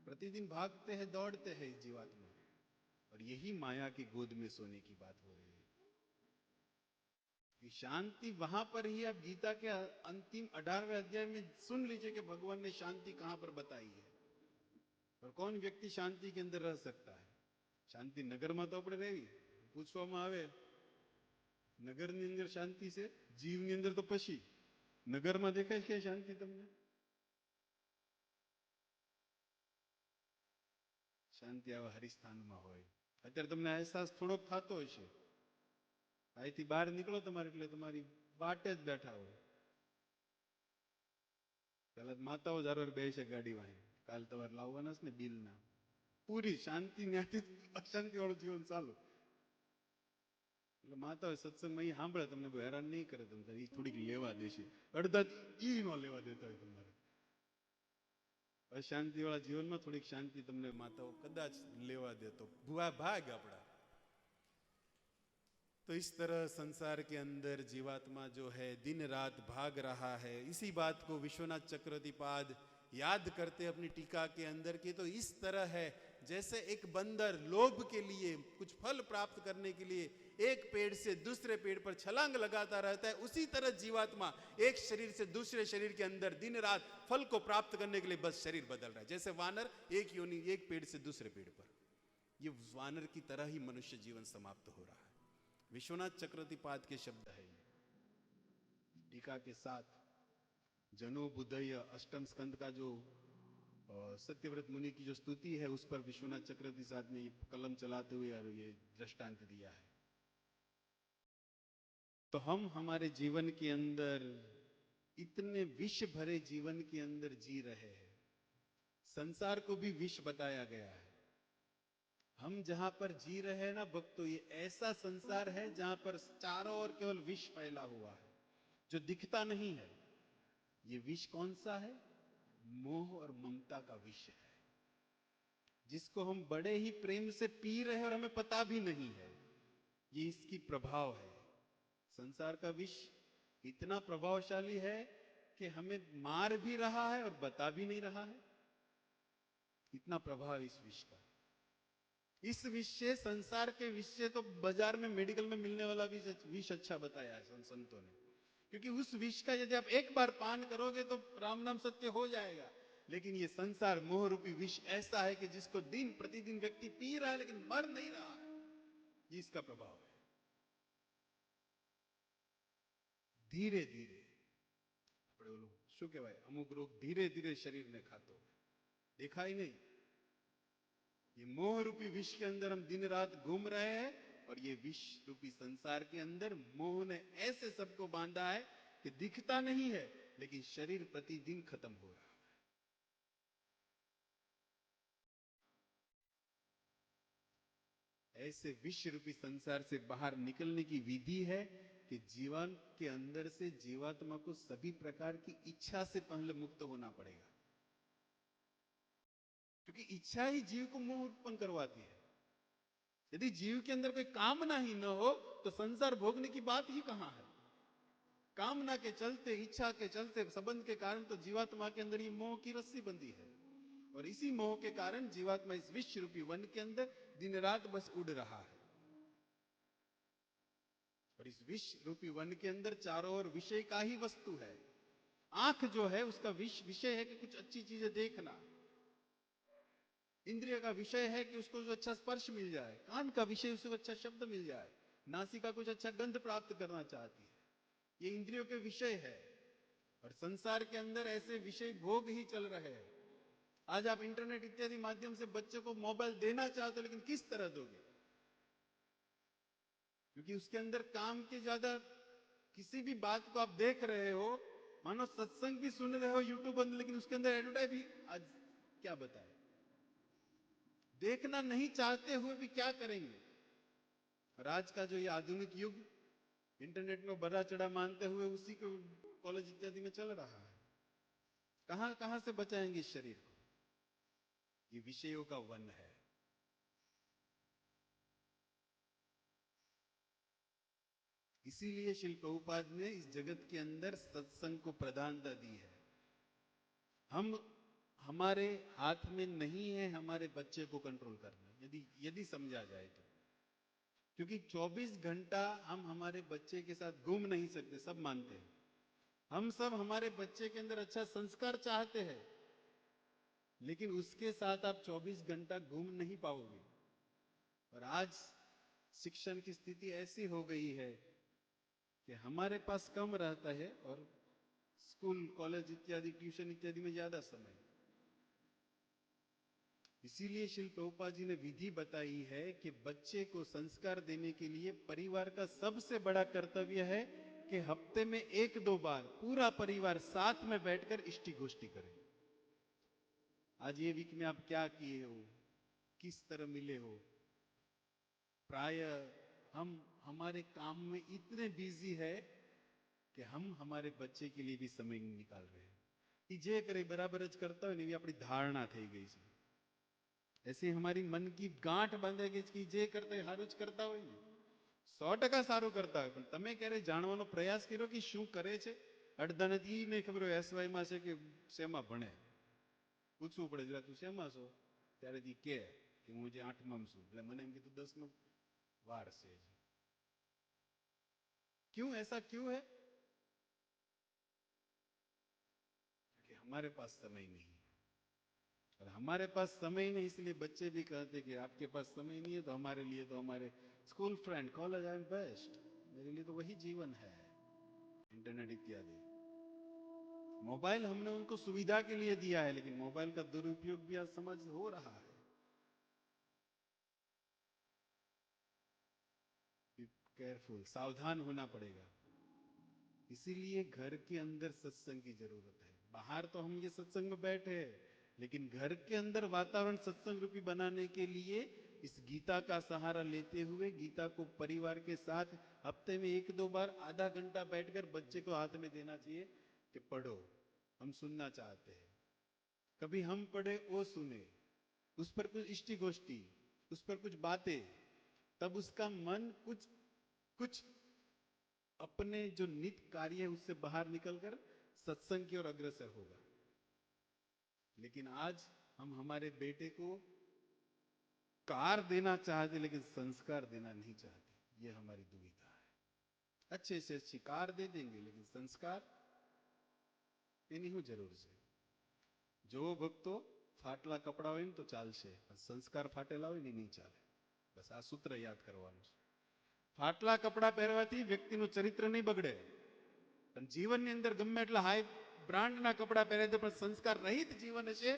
प्रतिदिन भागते हैं दौड़ते हैं इस जीवात्मा, और यही माया की गोद में सोने की बात हो रही है। शांति वहां पर ही, आप गीता के अंतिम 18वें अध्याय में सुन लीजिए कि भगवान ने शांति कहां पर बताई है, और कौन व्यक्ति शांति के अंदर रह सकता है। शांति नगर में तो अपने रही पूछवामां आवे, नगर ની અંદર શાંતિ છે, જીવ ની અંદર તો પછી નગર માં દેખાય છે શાંતિ તમને? શાંતિ આવા હરિસ્થાનમાં હોય। અત્યારે તમને અહેસાસ થોડોક થતો હશે, અહીંથી બહાર નીકળો તમારે એટલે તમારી વાટે જ બેઠા હોય। પેલા માતાઓ જારો બેસે ગાડી વાહી, કાલ તમારે લાવવાના છે ને બિલ ના, પૂરી શાંતિ ન્યાથી અશાંતિ વાળું જીવન ચાલુ। એટલે માતાઓ સત્સંગમાં એ સાંભળે, તમને હેરાન નહીં કરે, તમને થોડીક લેવા દેશે, અડધા ઈ નો લેવા દેતા હોય તમારે। अशांति वाला जीवन में थोड़ी शांति तमने माताओं कदाच लेवा दे तो बुआ भाग अपना। तो इस तरह संसार के अंदर जीवात्मा जो है दिन रात भाग रहा है। इसी बात को विश्वनाथ चक्रवर्तीपाद याद करते अपनी टीका के अंदर कि तो इस तरह है जैसे एक बंदर लोभ के लिए कुछ फल प्राप्त करने के लिए एक पेड़ से दूसरे पेड़ पर छलांग लगाता रहता है, उसी तरह जीवात्मा एक शरीर से दूसरे शरीर के अंदर दिन रात फल को प्राप्त करने के लिए बस शरीर बदल रहा है। जैसे वानर एक योनि एक पेड़ से दूसरे पेड़ पर, ये वानर की तरह ही मनुष्य जीवन समाप्त हो रहा है। विश्वनाथ चक्रवर्तीपाद के शब्द है टीका के साथ। जनो बुद्धय अष्टम स्कंद का जो सत्यव्रत मुनि की जो स्तुति है उस पर विश्वनाथ चक्रवर्ती साहब ने कलम चलाते हुए ये दृष्टांत दिया है। तो हम हमारे जीवन के अंदर इतने विष भरे जीवन के अंदर जी रहे हैं। संसार को भी विष बताया गया है। हम जहां पर जी रहे हैं ना भक्तों, ये ऐसा संसार है जहां पर चारों ओर केवल विष फैला हुआ है जो दिखता नहीं है। ये विष कौन सा है? मोह और ममता का विष है, जिसको हम बड़े ही प्रेम से पी रहे हैं और हमें पता भी नहीं है। ये इसकी प्रभाव है। संसार का विष इतना प्रभावशाली है कि हमें मार भी रहा है और बता भी नहीं रहा है। इतना प्रभाव इस विष का। इस विष से, संसार के विष से तो बाजार में मेडिकल में मिलने वाला विष अच्छा बताया है संतों ने। क्योंकि उस विष का यदि आप एक बार पान करोगे तो राम नाम सत्य हो जाएगा। लेकिन ये संसार मोह रूपी विष ऐसा है कि जिसको दिन प्रतिदिन व्यक्ति पी रहा है लेकिन मर नहीं रहा है। ये इसका प्रभाव है। धीरे धीरे शू कहवाय अमुक रोग धीरे धीरे शरीर ने खातो देखा ही नहीं। ये मोह रूपी विष के अंदर हम दिन रात घूम रहे हैं और ये विष रूपी संसार के अंदर मोह ने ऐसे सबको बांधा है कि दिखता नहीं है लेकिन शरीर प्रतिदिन खत्म हो रहा है। ऐसे विष रूपी संसार से बाहर निकलने की विधि है कि जीवन के अंदर से जीवात्मा को सभी प्रकार की इच्छा से पहले मुक्त होना पड़ेगा। क्योंकि इच्छा ही जीव को मोह उत्पन्न करवाती है। यदि जीव के अंदर कोई कामना ही न हो तो संसार भोगने की बात ही कहां है। कामना के चलते, इच्छा के चलते, संबंध के कारण तो जीवात्मा के अंदर ये मोह की रस्सी बंधी है। और इसी मोह के कारण जीवात्मा इस विष रूपी वन के अंदर दिन रात बस उड़ रहा है। और इस विष रूपी वन के अंदर चारों ओर विषय का ही वस्तु है। आंख जो है उसका विषय है कि कुछ अच्छी चीजें देखना। इंद्रिय का विषय है कि उसको अच्छा स्पर्श मिल जाए। कान का विषय उसको अच्छा शब्द मिल जाए। नासिका कुछ अच्छा गंध प्राप्त करना चाहती है। ये इंद्रियों के विषय है। और संसार के अंदर ऐसे विषय भोग ही चल रहे हैं। आज आप इंटरनेट इत्यादि माध्यम से बच्चे को मोबाइल देना चाहते हो, लेकिन किस तरह दोगे? क्योंकि उसके अंदर काम के ज्यादा किसी भी बात को आप देख रहे हो, मानो सत्संग भी सुन रहे हो यूट्यूब पर, लेकिन उसके अंदर एडवर्टाइज भी आज क्या बताए। देखना नहीं चाहते हुए भी क्या करेंगे। और आज का जो ये आधुनिक युग इंटरनेट में बड़ा चढ़ा मानते हुए उसी को कॉलेज इत्यादि में चल रहा है। कहां कहां से बचाएंगे इस शरीर को? ये विषयों का वन है। इसीलिए श्री प्रभुपाद ने इस जगत के अंदर सत्संग को प्रधानता दी है। हम हमारे हाथ में नहीं है हमारे बच्चे को कंट्रोल करना, यदि समझा जाए तो। क्योंकि 24 घंटा हम हमारे बच्चे के साथ घूम नहीं सकते, सब मानते हैं। हम सब हमारे बच्चे के अंदर अच्छा संस्कार चाहते हैं, लेकिन उसके साथ आप 24 घंटा घूम नहीं पाओगे। और आज शिक्षण की स्थिति ऐसी हो गई है कि हमारे पास कम रहता है और स्कूल, कॉलेज इत्यादि, ट्यूशन इत्यादि में ज्यादा समय। इसीलिए श्री प्रभुपाद जी ने विधि बताई है कि बच्चे को संस्कार देने के लिए परिवार का सबसे बड़ा कर्तव्य है कि हफ्ते में 1-2 बार पूरा परिवार साथ में बैठकर इष्टि गोष्ठी करें। आज ये वीक में आप क्या किए हो, किस तरह मिले हो। प्राय हम हमारे काम में इतने बिजी है कि हम हमारे बच्चे के लिए भी समय नहीं निकाल रहे हैं। એ જે કરે બરાબર જ કરતા હોય ને એવી આપણી ધારણા થઈ ગઈ છે. ऐसी हमारी मन की गांठ बांधे गई कि जे करता है हारू ज करता હોય ને 100% સારું કરતા હોય, પણ તમે ક્યારે જાણવાનો પ્રયાસ કર્યો કે શું કરે છે? અડધા નથી નહીં ખબર હોય એસવાય માં છે કે શેમાં ભણે, પૂછવું પડે જરા તું શેમાં છો, ત્યારે કે હું જે 8માં છું, એટલે મને એમ કીધું 10નું વાર છે. क्यों ऐसा क्यों है? कि हमारे पास समय नहीं, और हमारे पास समय नहीं इसलिए बच्चे भी कहते कि आपके पास समय नहीं है तो हमारे लिए तो हमारे school friend college I am best, मेरे लिए तो वही जीवन है, इंटरनेट इत्यादि. मोबाइल हमने उनको सुविधा के लिए दिया है, लेकिन मोबाइल का दुरुपयोग भी आज समाज हो रहा है. केयरफुल, सावधान होना पड़ेगा. इसीलिए घर के अंदर सत्संग की जरूरत है. बाहर तो हम ये सत्संग में बैठे हैं, लेकिन घर के अंदर वातावरण सत्संग रूपी बनाने के लिए इस गीता का सहारा लेते हुए गीता को परिवार के साथ हफ्ते में 1-2 बार आधा घंटा बैठकर बच्चे को हाथ में देना चाहिए कि पढ़ो, हम सुनना चाहते हैं. कभी हम पढ़े वो सुने, उस पर कुछ इष्टि गोष्ठी, उस पर कुछ बातें, तब उसका मन कुछ अपने जो नित्य कार्य है उससे बाहर निकलकर सत्संग की ओर अग्रसर होगा. लेकिन आज हम हमारे बेटे को कार देना चाहते लेकिन संस्कार देना नहीं चाहते. ये हमारी दुविधा है. अच्छे से अच्छी कार दे देंगे लेकिन संस्कार એની શું જરૂર છે? જો ભક્તો ફાટલા કપડા હોય ને તો ચાલશે, સંસ્કાર ફાટેલા હોય ને નહીં ચાલે. બસ આ સૂત્ર યાદ કરવાનું છે. ફાટલા કપડા પહેરવાથી વ્યક્તિનું ચરિત્ર નહીં બગડે, પણ જીવનની અંદર ગમે એટલા હાઈ બ્રાન્ડના કપડા પહેરે તો પણ સંસ્કાર રહિત જીવન હશે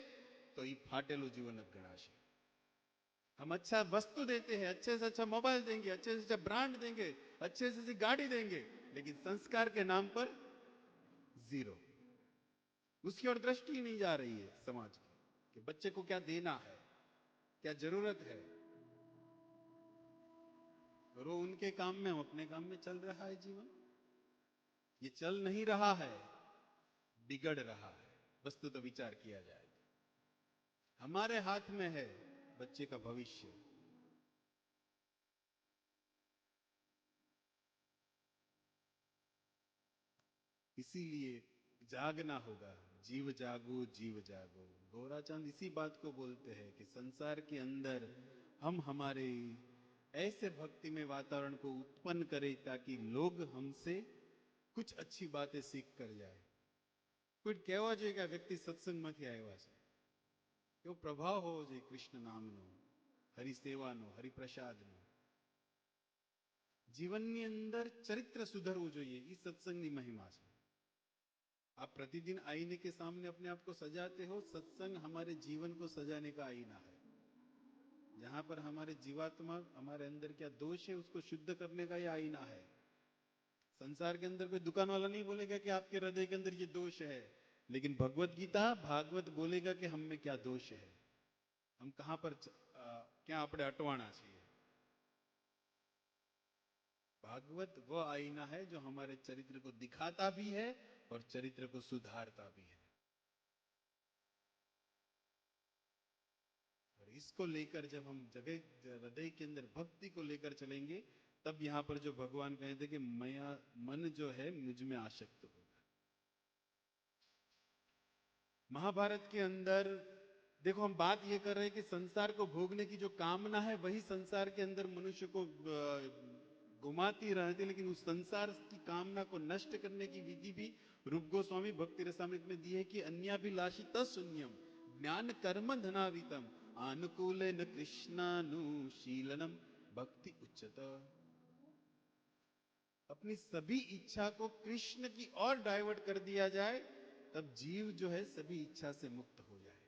તો એ ફાટેલું જીવન જ ગણાશે. हम अच्छा वस्तु देते हैं, अच्छे से अच्छा मोबाइल देंगे, अच्छे से अच्छा ब्रांड देंगे, अच्छे से अच्छी गाड़ी देंगे, लेकिन संस्कार के नाम पर जीरो. उसकी ओर दृष्टि नहीं जा रही है समाज की कि बच्चे को क्या देना है, क्या जरूरत है. और वो उनके काम में, हम अपने काम में चल रहा है जीवन. ये चल नहीं रहा है, बिगड़ रहा है. वस्तु तो विचार किया जाए, हमारे हाथ में है बच्चे का भविष्य. इसीलिए जागना होगा. जीव जागो जीव जागो. गोराचंद इसी बात को बोलते हैं कि संसार के अंदर हम हमारे ऐसे भक्ति में वातावरण को उत्पन्न करें ताकि लोग हमसे कुछ अच्छी बातें सीख कर जाए. कोई कहेवा જોઈએ કે આ વ્યક્તિ સત્સંગમાંથી આવ્યા છે, એવો પ્રભાવ હોવો જોઈએ કૃષ્ણ નામનો, હરિ સેવાનો, હરિ પ્રસાદનો. જીવનની અંદર ચરિત્ર સુધરવું જોઈએ. એ સત્સંગની મહિમા છે. आप प्रतिदिन आईने के सामने अपने आप को सजाते हो. सत्संग हमारे जीवन को सजाने का आईना है. जहां पर हमारे जीवात्मा, हमारे अंदर क्या दोष है उसको शुद्ध करने का यह आईना है. संसार के अंदर कोई दुकान वाला नहीं बोलेगा कि आपके हृदय के अंदर ये दोष है, लेकिन भगवत गीता, भागवत बोलेगा कि हम में क्या दोष है, हम कहां पर क्या अपने अटवाना चाहिए. भागवत वो आईना है जो हमारे चरित्र को दिखाता भी है और चरित्र को सुधारता भी है. और इसको लेकर जब हम जगह हृदय के अंदर भक्ति को लेकर चलेंगे, तब यहां पर जो भगवान कहते कि मैं मन जो है मुझ में आसक्त होगा. महाभारत के अंदर देखो, हम बात ये कर रहे हैं कि संसार को भोगने की जो कामना है वही संसार के अंदर मनुष्य को घुमाती रहती, लेकिन उस संसार की कामना को नष्ट करने की विधि भी रूप गोस्वामी भक्ति रसामृत में दी है कि अन्याभिलाषित शून्यम ज्ञान कर्म धनावितम अनुकूले न कृष्णानुशीलनम भक्ति उच्चत. अपनी सभी इच्छा को कृष्ण की ओर डाइवर्ट कर दिया जाए, तब जीव जो है सभी इच्छा से मुक्त हो जाए.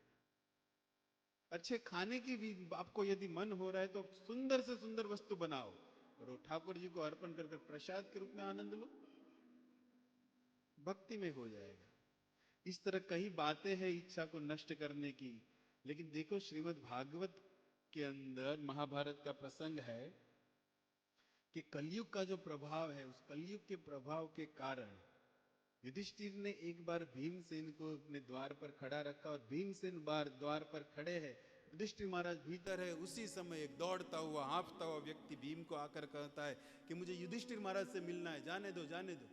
अच्छे खाने की भी आपको यदि मन हो रहा है तो सुंदर से सुंदर वस्तु बनाओ और ठाकुर जी को अर्पण कर प्रसाद के रूप में आनंद लो, भक्ति में हो जाएगा. इस तरह कई बातें हैं इच्छा को नष्ट करने की. लेकिन देखो, श्रीमद् भागवत के अंदर महाभारत का प्रसंग है कि कलयुग का जो प्रभाव है, उस कलयुग के प्रभाव के कारण युधिष्ठिर ने एक बार भीमसेन को अपने द्वार पर खड़ा रखा और भीमसेन बार द्वार पर खड़े हैं, युधिष्ठिर महाराज भीतर है। उसी समय एक दौड़ता हुआ हाँफता हुआ व्यक्ति भीम को आकर कहता है कि मुझे युधिष्ठिर महाराज से मिलना है, जाने दो जाने दो।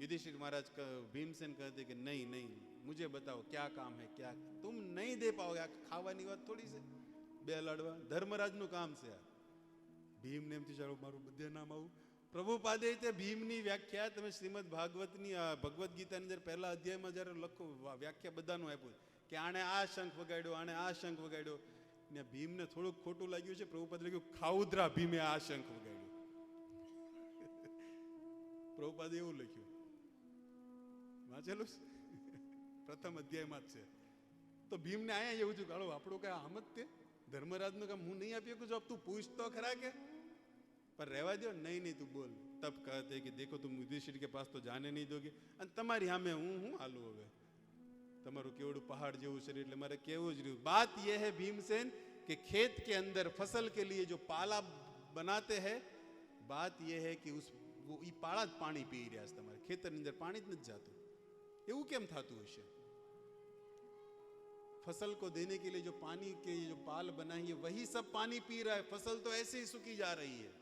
युधिष्ठिर महाराज भीमसेन कहते कि नहीं नहीं, मुझे बताओ क्या काम है, क्या तुम नहीं दे पाओगे, खाવાની વાત થોડી છે, બે લડવા ધર્મરાજનું કામ છે આ। ભીમને એમથી ચાલો મારું બધે નામ આવું। પ્રભુપાદે તે ભીમની વ્યાખ્યા તમે શ્રીમદ ભાગવતની ભગવદ્ ગીતાની અંદર પહેલા અધ્યાયમાં જ્યારે લખો વ્યાખ્યા બધાનું આપ્યું કે આણે આ શંખ વગાડ્યો, આણે આ શંખ વગાડ્યો, ને ભીમને થોડુંક ખોટું લાગ્યું છે। પ્રભુપાદ લખ્યું ખાઉદ્રા ભીમે આ શંખ વગાડ્યો। પ્રભુપાદે એવું લખ્યું, વાંચેલું પ્રથમ અધ્યાયમાં જ છે। તો ભીમને અહીંયા એવું થયું કાળો આપણું કઈ આમ જ તે ધર્મરાજનું કામ હું નહીં આપી શકું, જવાબ તું પૂછ તો ખરા કે, पर रहवा दो, नहीं नहीं तू बोल। तब कहते कि देखो तुम युधिष्ठिर के पास तो जाने नहीं दोगे, અને તમારી સામે હું હાલું હવે, તમારું કેવડું પહાડ જેવું શરીર એટલે મારે કેવું જ રહ્યું। बात यह है भीमसेन कि खेत के अंदर फसल के लिए जो पाला बनाते हैं, बात यह है कि उस वो ई पाला જ પાણી પી રહ્યા છે, તમારે ખેતરની અંદર પાણી જ નથી જાતું। એવું કેમ થતું હશે? फसल को देने के लिए जो पानी के जो पाल बनाएंगे वही सब पानी पी रहा है, फसल तो ऐसे ही सूखी जा रही है।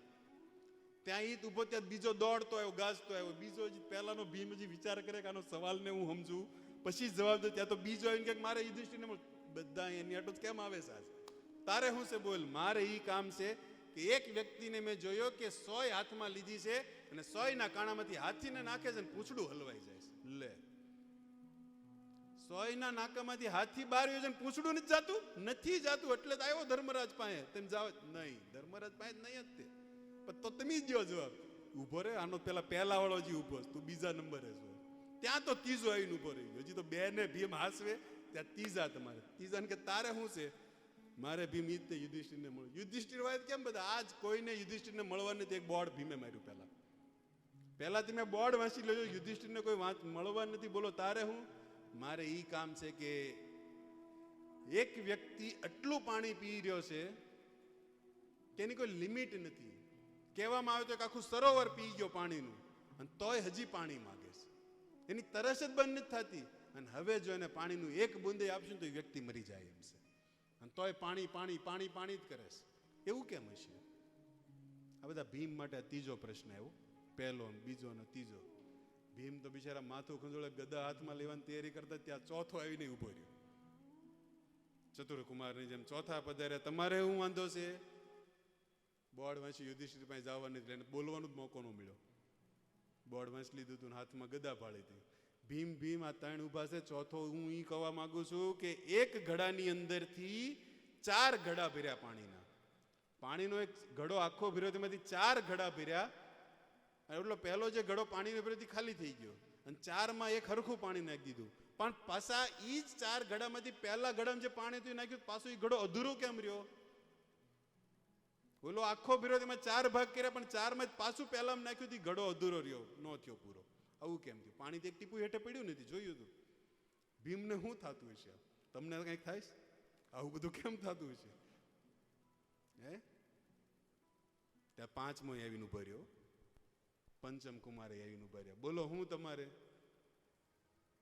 ત્યાં ઈ ઉભો ત્યાં બીજો દોડતો આવ્યો, ગાજતો આવ્યો, બીજો પહેલાનો ભીમજી વિચાર કરે કે આનો સવાલને હું સમજું પછી જવાબ દે, ત્યાં તો બીજો આવીને કે મારે યુધિષ્ઠિરને બધા એની આટો કેમ આવે છે આજ, તારે શું છે બોલ। મારે ઈ કામ છે કે એક વ્યક્તિને મેં જોયો કે 100 હાથમાં લીધી છે અને 100 ના કાણામાંથી હાથીને નાખે છે અને પૂંછડું હલવાઈ જાય છે। લે 100 ના નાકામાંથી હાથી બહાર આવ્યો છે અને પૂંછડું નથી જાતું એટલે તો આવ્યો ધર્મરાજ પાસે। તેમ જાવ નહીં, ધર્મરાજ પાસે નહીં જ તે, તો તમે જ દો જવાબ। ઉભો રે, આનો પહેલા વાળો જે ઉભો તું બીજા નંબરે છો, ત્યાં તો ત્રીજો આવીને ઉભો રહી ગયો। હજી તો બે ને ભીમ હાસવે, ત્યાં ત્રીજા તમારે ત્રીજાને કે તારે શું છે, મારે ભીમ ઈ જ યુધિષ્ઠિરને મળ્યું। યુધિષ્ઠિર વાત કેમ બધા આજ કોઈને યુધિષ્ઠિરને મળવા નથી, એક બોર્ડ ભીમે માર્યું। પહેલા તમે બોર્ડ વાંચી લેજો, યુધિષ્ઠિરને કોઈ મળવા નથી, બોલો તારે હું, મારે ઈ કામ છે કે એક વ્યક્તિ આટલું પાણી પી રહ્યો છે કે એની કોઈ લિમિટ નથી। કહેવામાં આવે તો એક આખું સરોવર પી ગયો પાણીનું અને તોય હજી પાણી માંગે છે, એની તરસ જ બંધ નથી થતી। અને હવે જો એને પાણીનું એક બુંદે આપશું તો એ વ્યક્તિ મરી જાય એમ છે, અને તોય પાણી પાણી પાણી પાણી જ કરે છે। એવું કેમ હશે? આ બધા ભીમ માટે ત્રીજો પ્રશ્ન આવ્યો, પહેલો બીજો ને ત્રીજો। ભીમ તો બિચારા માથું ખંજોળે ગદા હાથમાં લેવાની તૈયારી કરતા ત્યાં ચોથો આવીને ઉભો રહ્યો। ચતુરકુમારની જેમ ચોથા પધાર્યા, તમારે શું વાંધો છે? બોર્ડ વાંચી યુધિષ્ઠિર પાસે જવાની એટલે બોલવાનો જ મોકો ન મળ્યો। બોર્ડ વાંચી લીધું હતું, હાથમાં ગદા પાડી હતી। ભીમ ભીમ આ ત્રણ ઉભા છે, ચોથો હું ઈ કહેવા માંગુ છું કે એક ઘડાની અંદરથી 4 ઘડા ભર્યા પાણીના, પાણીનો એક ઘડો આખો ભર્યો, તેમાંથી 4 ઘડા ભર્યા, એટલો પહેલો જે ઘડો પાણીનો ભર્યો ખાલી થઈ ગયો અને 4માં એક હરખું પાણી નાખી દીધું। પણ પાછા ઈ જ 4 ઘડામાંથી પહેલા ઘડામાં જે પાણી હતું નાખ્યું, પાછું એ ઘડો અધૂરો કેમ રહ્યો? બોલો આખો ભર્યો, તેમાં 4 ભાગ કર્યા પણ 4માં જ પાછું પહેલામાં નાખ્યું હતું, ઘડો અધૂરો રહ્યો, ન થયો પૂરો। આવું કેમ થયું? પાણી તો એક ટીપું હેઠે પડ્યું નથી, જોયું હતું। ભીમને શું થતું હશે? તમને કંઈક થાય? આવું બધું કેમ થતું હશે? હે ત્યાં 5મો આવીને ઉભો રહ્યો, પંચમ કુમારે આવીને ઉભા રહ્યા, બોલો હું તમારે?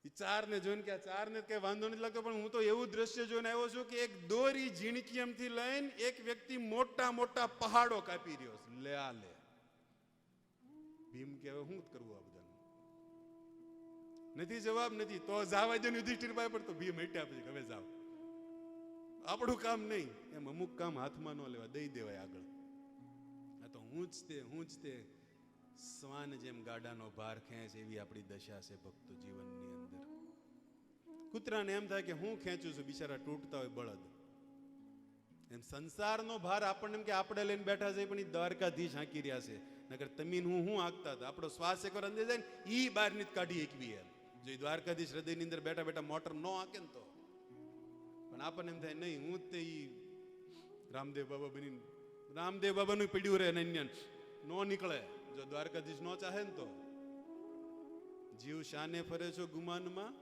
એ 4 ને જોઈને કે આ 4 ને કઈ વાંધો નથી લાગતો, પણ હું તો એવું દ્રશ્ય જોઈને આવ્યો છું કે એક દોરી ઝીણકીએમથી લઈને એક વ્યક્તિ મોટા મોટા પહાડો કાપી રહ્યો છે। લે આ લે, ભીમ કે હવે શું કરવું આ બધાનું? નથી જવાબ નથી, તો જાવા દે યુધિષ્ઠિર ભાઈ પર, તો ભીમ હટ્યા પછી હવે જાવ, આપણું કામ નહીં, એમ અમુક કામ હાથમાં ન લેવા, દઈ દેવાય આગળ। આ તો હું જ તે શ્વાન જેમ ગાડાનો ભાર ખેંચ, એવી આપણી દશા છે ભક્તો જીવનની અંદર। કૂતરાને એમ થાય કે હું ખેંચું છું, બિચારા તૂટતા હોય બળદ, એમ સંસારનો ભાર આપણને એમ કે આપણે લઈને બેઠા છે, પણ એ દ્વારકાધીશ હાંકી રહ્યા છે। નકર તમીન હું હાંકતા હતા, આપણો શ્વાસ એકવાર અંદર જાય ને ઈ બહાર ની કાઢી એકવી એમ, જો દ્વારકાધીશ હૃદયની અંદર બેઠા બેઠા મોટર ન હાંકે ને તો, પણ આપણને એમ થાય નહીં હું જ તે ઈ રામદેવ બાબા બની, રામદેવ બાબાનું પીડ્યું રહે નન્યન નો નીકળે, જો દ્વારકાધીશ નો ચાહે ને તો। જીવ શાને ફરે છો ગુમાનમાં,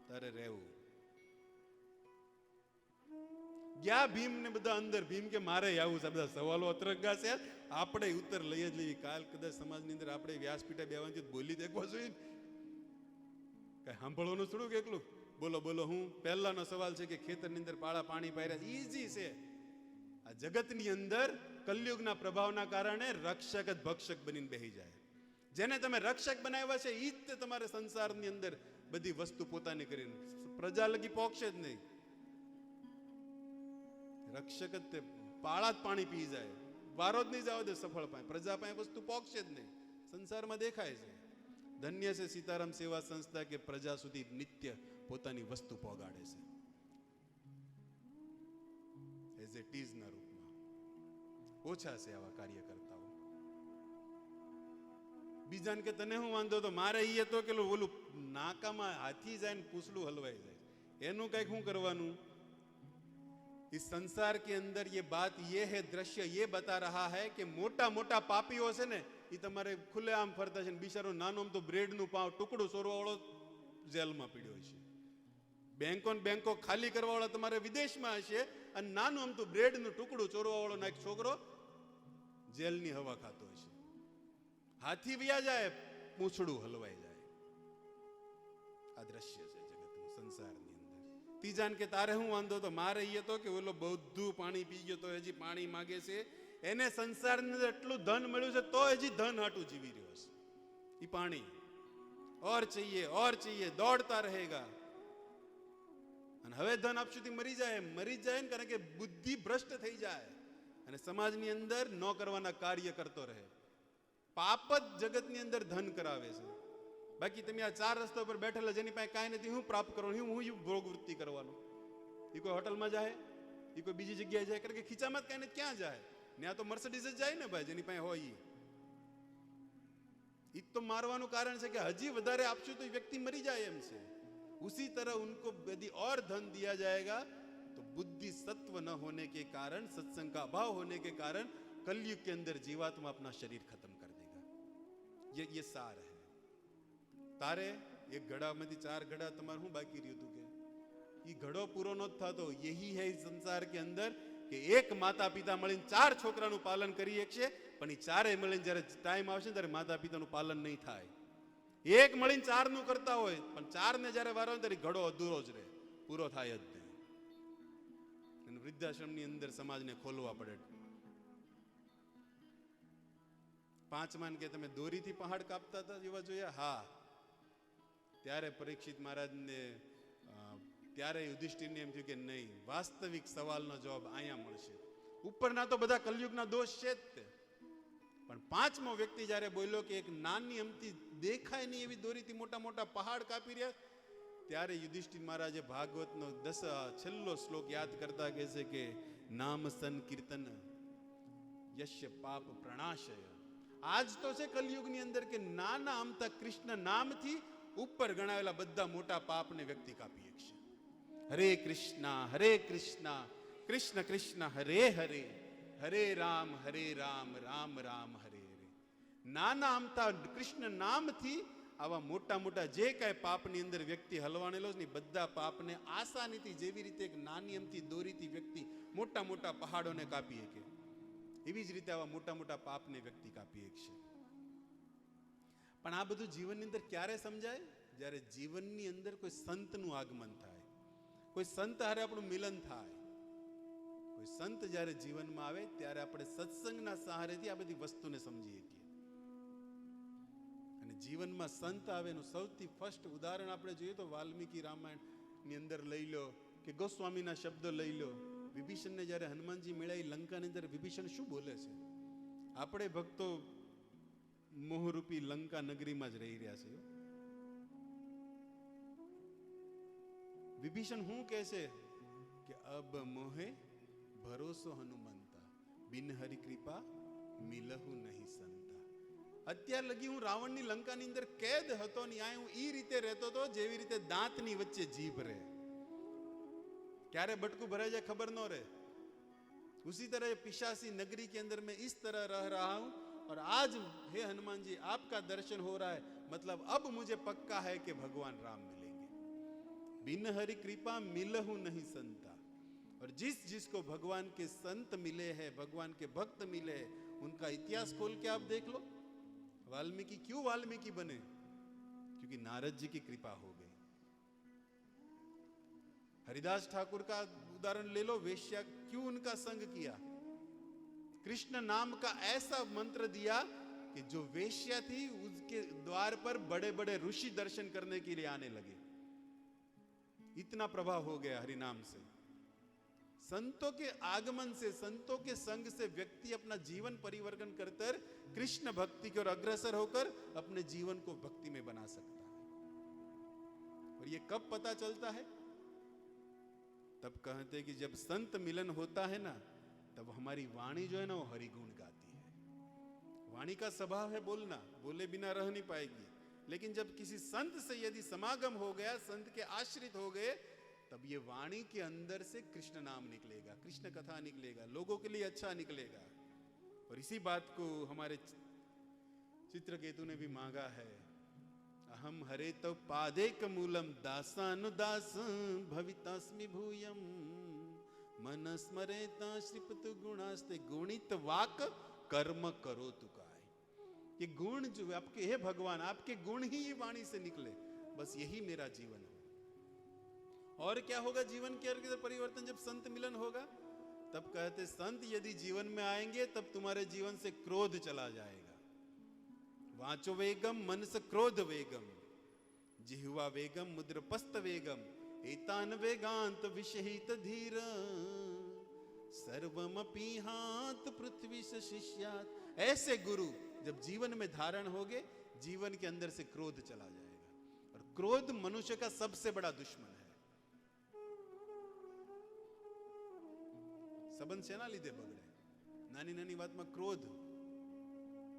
તારે રહેવું। ગયા ભીમ ને બધા અંદર, ભીમ કે મારે આવું છે, બધા સવાલો અતરંગા છે, આપણે ઉત્તર લઈ જ લેવી। કાલ કદાચ સમાજની અંદર આપણે વ્યાસપીઠે બેવાની બોલી દેખવા જોઈએ, કઈ સાંભળવાનું થોડું કે એકલું બોલો બોલો. હું પહેલાનો સવાલ છે કે ખેતરની અંદર પાળા પાણી પાયરા ઈઝી છે. આ જગતની અંદર કલયુગના પ્રભાવના કારણે રક્ષક જ ભક્ષક બનીને બેહી જાય. જેને તમે રક્ષક બનાવ્યા છે ઈ જ તે તમારે સંસારની અંદર બધી વસ્તુ પોતાની કરીને પ્રજા લગી પોકશે જ નહીં. રક્ષક જ તે પાળા જ પાણી પી જાય, વારો જ નહીં જવા દે સફળ પાસે, પ્રજા પાસે વસ્તુ પોકશે જ નહીં. સંસારમાં દેખાય છે. ધન્ય છે સીતારામ સેવા સંસ્થા કે પ્રજા સુધી નિત્ય પોતાની વસ્તુ પહોંચાડે છે એઝ ઇટ ઇઝ ના રૂપમાં. ઓછા છે આવા કાર્યકર્તાઓ. બીજાને કે તને શું વાંધો તો મારે ઈ તો કે ઓલું નાકામાં હાથી જાય ને પૂછડું હલવાઈ જાય, એનું કઈક શું કરવાનું. इस संसार के अंदर ये बात ये है, दृश्य ये बता रहा है कि मोटा मोटा पापीઓ છે ને એ તમારે ખુલ્લે આમ ફરતા છે ને બિચારો નાનો આમ તો બ્રેડનું પાવ ટુકડું સોરવાવાળો જેલમાં પીડ્યો છે. બેંકો ખાલી કરવાવાળા તમારે વિદેશમાં હશે અને નાનું આમ તો બ્રેડનું ટુકડું ચોરવાવાળો ના એક છોકરો જેલની હવા ખાતો હશે. હાથી વ્યા જાય, પૂંછડું હલવાઈ જાય. આ દ્રશ્ય છે જગતનું, સંસારની. ત્રીજાને કે તારે શું વાંધો તો મારે એ તો કે ઓલો બધું પાણી પી ગયો તો હજી પાણી માગે છે. એને સંસારની અંદર એટલું ધન મળ્યું છે તો હજી ધન હાટું જીવી રહ્યો છે. એ પાણી ઓર ચાહીએ દોડતા રહેગા. અને હવે ધન આપશુંથી મરી જાય ને, કારણ કે બુદ્ધિ ભ્રષ્ટ થઈ જાય અને સમાજની અંદર ન કરવાના કાર્ય કરતો રહે. પાપ જ જગતની અંદર ધન કરાવે છે. બાકી તમે આ ચાર રસ્તા પર બેઠેલા જેની પાસે કાંઈ નથી, હું પ્રાપ્ત કરવાનું, હું ભોગવૃત્તિ કરવાનું. એ કોઈ હોટલમાં જાય, એ કોઈ બીજી જગ્યાએ જાય, કારણ કે ખીચામાં જ કાંઈ નથી, ક્યાં જાય? ને આ તો મર્સિડીઝ જ જાય ને ભાઈ, જેની પાસે હોય એ તો મારવાનું કારણ છે કે હજી વધારે આપશું તો વ્યક્તિ મરી જાય એમ છે. उसी तरह उनको यदि और धन दिया जाएगा तो बुद्धि सत्व न होने के कारण, सत्संग का अभाव होने के कारण कलयुग के अंदर जीवात्मा अपना शरीर खत्म कर देगा. ये सार है. तारे एक घड़ा में 4 घड़ा तुम्हारे हूं बाकी रही હતું કે ये घड़ो पूरो न થતો. यही है इस संसार के अंदर કે એક માતા પિતા મળીને 4 છોકરાનું પાલન કરી શકશે, પણ એ ચારે મળીને જ્યારે ટાઈમ આવશે ત્યારે માતા પિતાનું પાલન નહીં થાય. એક મળીને 4 નું કરતા હોય પણ 4 ને જ્યારે વારો ત્યારે ઘડો અધૂરો જ રહે, પૂરો થાય જ નહીં. અને વૃદ્ધાશ્રમની અંદર સમાજને ખોલવા પડે. 5માં કે તમે દોરીથી પહાડ કાપતા હતા જેવા જોયા? હા. ત્યારે પરીક્ષિત મહારાજને ત્યારે યુધિષ્ઠિરને એમ થયું કે નહીં, વાસ્તવિક સવાલનો જવાબ અહીંયા મળશે. ઉપરના તો બધા કલયુગના દોષ છે જ તે, પણ 5મો વ્યક્તિ જ્યારે બોલ્યો કે એક નાની અમતી દેખાય નહીં એવી દોરીથી મોટા મોટા પહાડ કાપી રહ્યા, ત્યારે યુધિષ્ઠિર મહારાજે ભાગવતનો છેલ્લો શ્લોક યાદ કરતા કહે છે કે નામ સંકીર્તન યશ્ય પાપ પ્રણાશય. આજ તો છે કલયુગની અંદર કે નાના અમતા કૃષ્ણ નામથી ઉપર ગણાવેલા બધા મોટા પાપને વ્યક્તિ કાપી શકશે. હરે કૃષ્ણ કૃષ્ણ કૃષ્ણ હરે હરે, હરે રામ રામ રામ હરે હરે. નાના અમતા કૃષ્ણ નામથી આવા મોટા મોટા જે કાંઈ પાપની અંદર વ્યક્તિ હલવાણેલો છે ને બધા પાપને આસાનીથી, જેવી રીતે એક નાની અમથી દોરીથી વ્યક્તિ મોટા મોટા પહાડોને કાપી શકે, એવી જ રીતે આવા મોટા મોટા પાપને વ્યક્તિ કાપી શકશે. પણ આ બધું જીવનની અંદર ક્યારે સમજાય? જ્યારે જીવનની અંદર કોઈ સંતનું આગમન થાય, કોઈ સંત હારે આપણું મિલન થાય. કોઈ સંત જ્યારે જીવનમાં આવે ત્યારે આપણે સત્સંગના સહારેથી આ બધી વસ્તુને સમજી શકીએ. અને જીવનમાં સંત આવે એનું સૌથી ફર્સ્ટ ઉદાહરણ આપણે જોઈએ તો વાલ્મીકી રામાયણની અંદર લઈ લો કે ગોસ્વામીના શબ્દો લઈ લો. વિભીષણને જ્યારે હનુમાનજી મેળાઈ લંકાની અંદર વિભીષણ શું બોલે છે? આપણે ભક્તો મોહરૂપી લંકા નગરીમાં જ રહી રહ્યા છે. વિભીષણ શું કહે છે કે અબ મોહે ભરોસો હનુમંતા, બિન હરિ કૃપા મિલહુ નહીં સંતા. અત્યાર લગી હું રાવણની લંકાની અંદર કેદ હતો ને આ હું ઈ રીતે રહેતો હતો જેવી રીતે દાંતની વચ્ચે જીભ રહે, ક્યારે બટકું ભરાઈ જાય ખબર ન રહે. उसी तरह पिशासी नगरी के अंदर मैं इस तरह रह रहा हूं और आज हे हनुमान जी आपका दर्शन हो रहा है, मतलब अब मुझे पक्का है कि भगवान राम मिलेंगे. बिन हरि कृपा मिलहु नहीं संता. और जिस जिसको भगवान के संत मिले हैं, भगवान के भक्त मिले हैं, उनका इतिहास खोल के आप देख लो. वाल्मीकि क्यों वाल्मीकि बने? क्योंकि नारद जी की कृपा हो गई. हरिदास ठाकुर का उदाहरण ले लो, वेश्या क्यों उनका संग किया? कृष्ण नाम का ऐसा मंत्र दिया कि जो वेश्या थी उसके द्वार पर बड़े बड़े ऋषि दर्शन करने के लिए आने लगे। इतना प्रभाव हो गया हरिनाम से। संतों के आगमन से, संतों के संग से व्यक्ति अपना जीवन परिवर्तन कर कृष्ण भक्ति की ओर अग्रसर होकर अपने जीवन को भक्ति में बना सकता है। और ये कब पता चलता है? तब कहते हैं कि जब संत मिलन होता है ना, तब हमारी वाणी जो है ना वो हरिगुण गाती है। वाणी का स्वभाव है बोलना, बोले बिना रह नहीं पाएगी। लेकिन जब किसी संत से यदि समागम हो गया, संत के आश्रित हो गए, तब ये वाणी के अंदर से कृष्ण नाम निकलेगा, कृष्ण कथा निकलेगा, लोगों के लिए अच्छा निकलेगा। और इसी बात को हमारे चित्रकेतु ने भी मांगा है, अहम हरे तो पादेक मूलम दासानुदास भवितास्मि भूयम मन स्मरेता श्रीपतु गुणास्ते गुणित वाक कर्म करो तुकाय। ये गुण जो आपके, हे भगवान, आपके गुण ही ये वाणी से निकले, बस यही मेरा जीवन हो। और क्या होगा जीवन के अंदर परिवर्तन? जब संत मिलन होगा, तब कहते संत यदि जीवन में आएंगे तब तुम्हारे जीवन से क्रोध चला जाएगा। वाचो वेगम मनस क्रोध वेगम, जिह्वा वेगम मुद्रपस्त वेगम, एतान वेगांत विषहित धीर, सर्वमपि हाथ पृथ्वी से शिष्यात। ऐसे गुरु जब जीवन में धारण होगे, जीवन के अंदर से क्रोध चला जाएगा। और क्रोध मनुष्य का सबसे बड़ा दुश्मन है। संबंध सेना लीधे बगड़े? नानी नानी वातमां क्रोध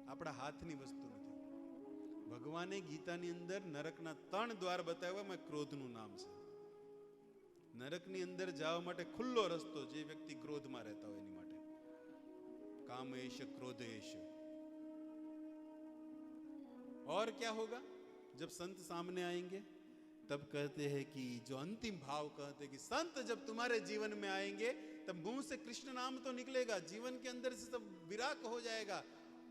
આપણા હાથની વસ્તુ નથી। ભગવાને ગીતાની અંદર નરકના 3 દ્વાર બતાવ્યા, માં ક્રોધનું નામ છે। નરકની અંદર જવા માટે ખુલ્લો રસ્તો જે વ્યક્તિ ક્રોધમાં રહેતા હોય એની માટે, કામેશ ક્રોધેશ। और क्या होगा जब संत सामने आएंगे? तब कहते हैं कि जो अंतिम भाव कहते हैं कि संत जब तुम्हारे जीवन में आएंगे तब मुंह से कृष्ण नाम तो निकलेगा, जीवन के अंदर से सब विराग हो जाएगा।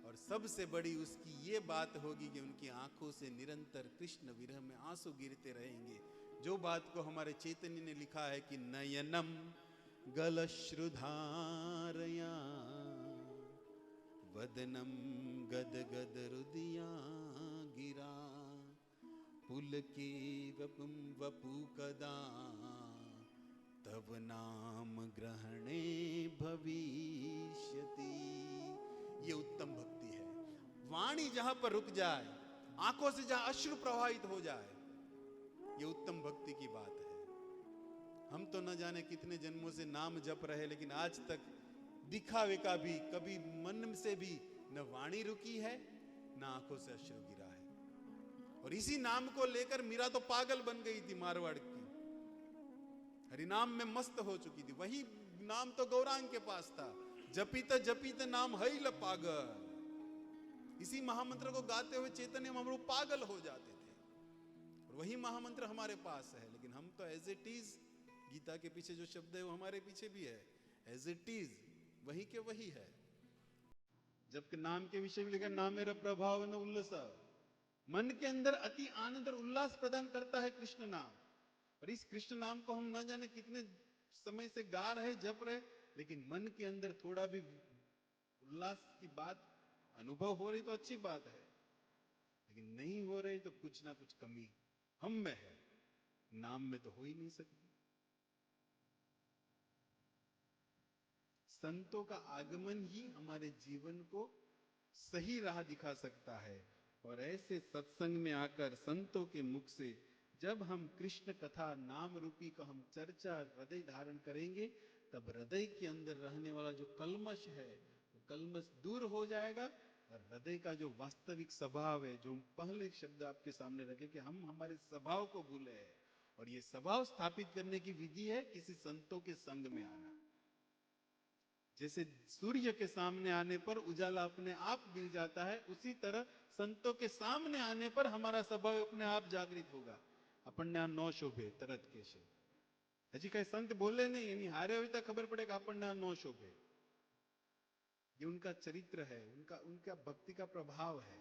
और सबसे बड़ी उसकी ये बात होगी कि उनकी आंखों से निरंतर कृष्ण विरह में आंसू गिरते रहेंगे। जो बात को हमारे चैतन्य ने लिखा है कि नयनम गलश्रुधारया वदनम गद गद रुदिया गिरा, पुलके वपुम वपु कदा तव नाम ग्रहणे भविष्यति। ये उत्तम भक्ति है। वाणी जहां पर रुक जाए, आंखों से जहां अश्रु प्रवाहित हो जाए, ये उत्तम भक्ति की बात है। हम तो न जाने कितने जन्मों से नाम जप रहे, लेकिन आज तक दिखावे का भी कभी मन से भी न वाणी रुकी है, न आंखों से अश्रु गिरा है। और इसी नाम को लेकर मीरा तो पागल बन गई थी, मारवाड़ की, हरिनाम में मस्त हो चुकी थी। वही नाम तो गौरांग के पास था, जपित जपित नाम हई ल पागल। इसी महामंत्र को गाते हुए चैतन्य महाप्रभु पागल हो जाते थे। और वही महामंत्र हमारे पास है, लेकिन हम तो एज इट इज, गीता के पीछे जो शब्द है वो हमारे पीछे भी है, एज इट इज वही के वही है। जबकि नाम के विषय में लिखा, नाम मेरा प्रभाव न उल्लास, मन के अंदर अति आनंद और उल्लास प्रदान करता है कृष्ण नाम। और इस कृष्ण नाम को हम न जाने कितने समय से गा रहे, जप रहे, लेकिन मन के अंदर थोड़ा भी उल्लास की बात अनुभव हो रही तो अच्छी बात है, लेकिन नहीं हो रही तो कुछ ना कुछ कमी हम में है, नाम में तो हो ही नहीं सकती। संतों का आगमन ही हमारे जीवन को सही राह दिखा सकता है। और ऐसे सत्संग में आकर संतों के मुख से जब हम कृष्ण कथा नाम रूपी का हम चर्चा हृदय धारण करेंगे, तब हृदय के अंदर रहने वाला जो कल्मश है, वो कल्मश दूर हो जाएगा। और हृदय का जो वास्तविक स्वभाव है, जो पहले शब्द आपके सामने रखे कि हम हमारे स्वभाव को भूले हैं, और ये स्वभाव स्थापित करने की विधि है किसी संतों के संग में आना। जैसे सूर्य के सामने आने पर उजाला अपने आप मिल जाता है, उसी तरह संतों के सामने आने पर हमारा स्वभाव अपने आप जागृत होगा। अपन आ नो शोभे तरत के से हजी कई संत बोले नहीं, यानी हारे हुए तो खबर पड़े कि अपन नो शोभे। ये उनका चरित्र है, उनका भक्ति का प्रभाव है।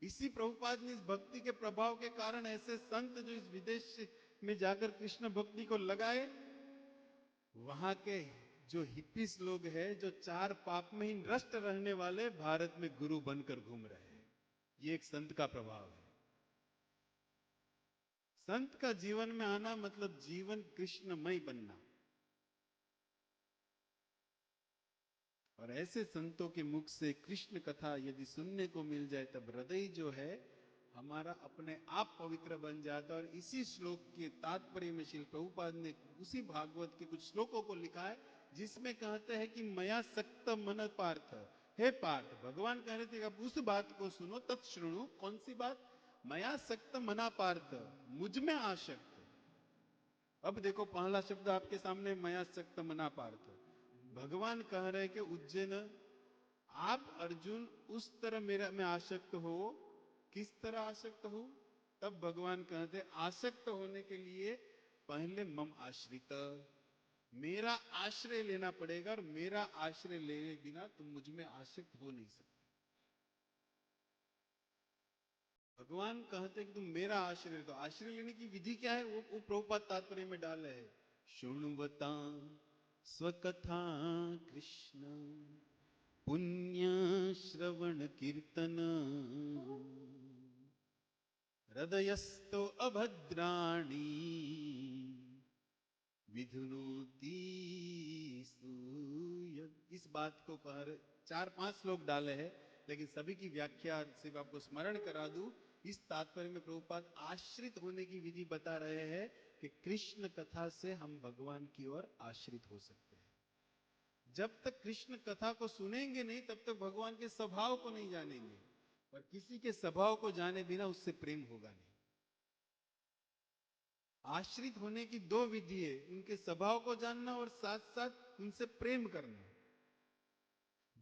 इसी प्रभुपाद ने इस भक्ति के प्रभाव के कारण ऐसे संत जो इस विदेश में जाकर कृष्ण भक्ति को लगाए, वहां के जो हिप्पीस लोग हैं, जो चार पाप में ही नष्ट रहने वाले, भारत में गुरु बनकर घूम रहे हैं। ये एक संत का प्रभाव है। संत का जीवन में आना मतलब जीवन कृष्णमय बनना। और ऐसे संतों के मुख से कृष्ण कथा यदि सुनने को मिल जाए, तब हृदय जो है हमारा अपने आप पवित्र बन जाता है। और इसी श्लोक के तात्पर्य में श्रील प्रभुपाद ने उसी भागवत के कुछ श्लोकों को लिखा है, जिसमें कहते हैं कि मया सक्त मन पार्थ, हे पार्थ, भगवान कह रहे थे अब उस बात को सुनो, तत्श्रुणु। कौन सी बात? मया सक्त मना पार्थ, मुझ में आसक्त। अब देखो पहला शब्द आपके सामने, मया सक्त मना पार्थ। भगवान कह रहे कि उज्जैन, आप अर्जुन उस तरह मेरा में आसक्त हो। किस तरह आसक्त हो? तब भगवान कहते आसक्त होने के लिए पहले मम आश्रित, मेरा आश्रय लेना पड़ेगा, और मेरा आश्रय लेने बिना तुम मुझ में आसक्त हो नहीं सकते। भगवान कहते कि तुम मेरा आश्रय, तो आश्रय लेने की विधि क्या है वो प्रभुपाद तात्पर्य में डाले है। शृण्वता स्वकथा कृष्ण पुण्य श्रवण कीर्तन हृदयस्थो अभद्राणि विधुनोति सूयत। इस बात को पर 4-5 लोग डाले हैं, लेकिन सभी की व्याख्या सिर्फ आपको स्मरण करा दूं। इस तात्पर्य में प्रभुपाद आश्रित होने की विधि बता रहे हैं कि कृष्ण कथा से हम भगवान की ओर आश्रित हो सकते हैं। जब तक कृष्ण कथा को सुनेंगे नहीं, तब तक भगवान के स्वभाव को नहीं जानेंगे। और किसी के स्वभाव को जाने बिना उससे प्रेम होगा नहीं। आश्रित होने की 2 विधि है, उनके स्वभाव को जानना और साथ साथ उनसे प्रेम करना।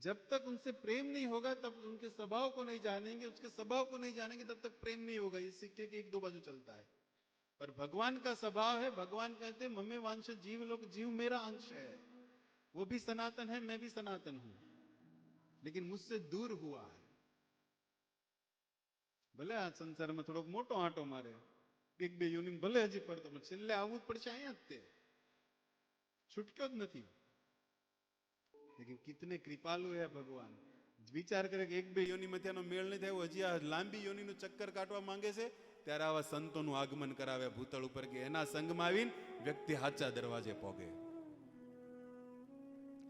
जब तक उनसे प्रेम नहीं होगा, तब उनके स्वभाव को नहीं जानेंगे, उसके स्वभाव को नहीं जानेंगे, तब तक प्रेम नहीं होगा। ये सिक्के के 1-2 बाजू चलता है। पर भगवान का स्वभाव है, भगवान कहते ममे वांश जीव लोग, जीव मेरा अंश है। वो भी सनातन है, मैं भी सनातन हूं, लेकिन मुझसे दूर हुआ है। भले आ संसार में थोड़ो मोटो आंटो मारे, 1-2 योनि भले हजी પડતો, પણ છેલ્લે આવવું જ પડશે અહીંયા જ તે, છૂટક્યો જ નથી। लेकिन कितने कृपालु है भगवान। विचार करे कि 1-2 योनि मथ्यानो मेळ नहीं थयो, हजी आ लांबी योनिनु चक्कर काटवा માંગે છે, ત્યારે આવા સંતોનું આગમન કરાવે ભૂતળ ઉપર કે એના સંગમાં આવીને વ્યક્તિ હાચા દરવાજે પોગે।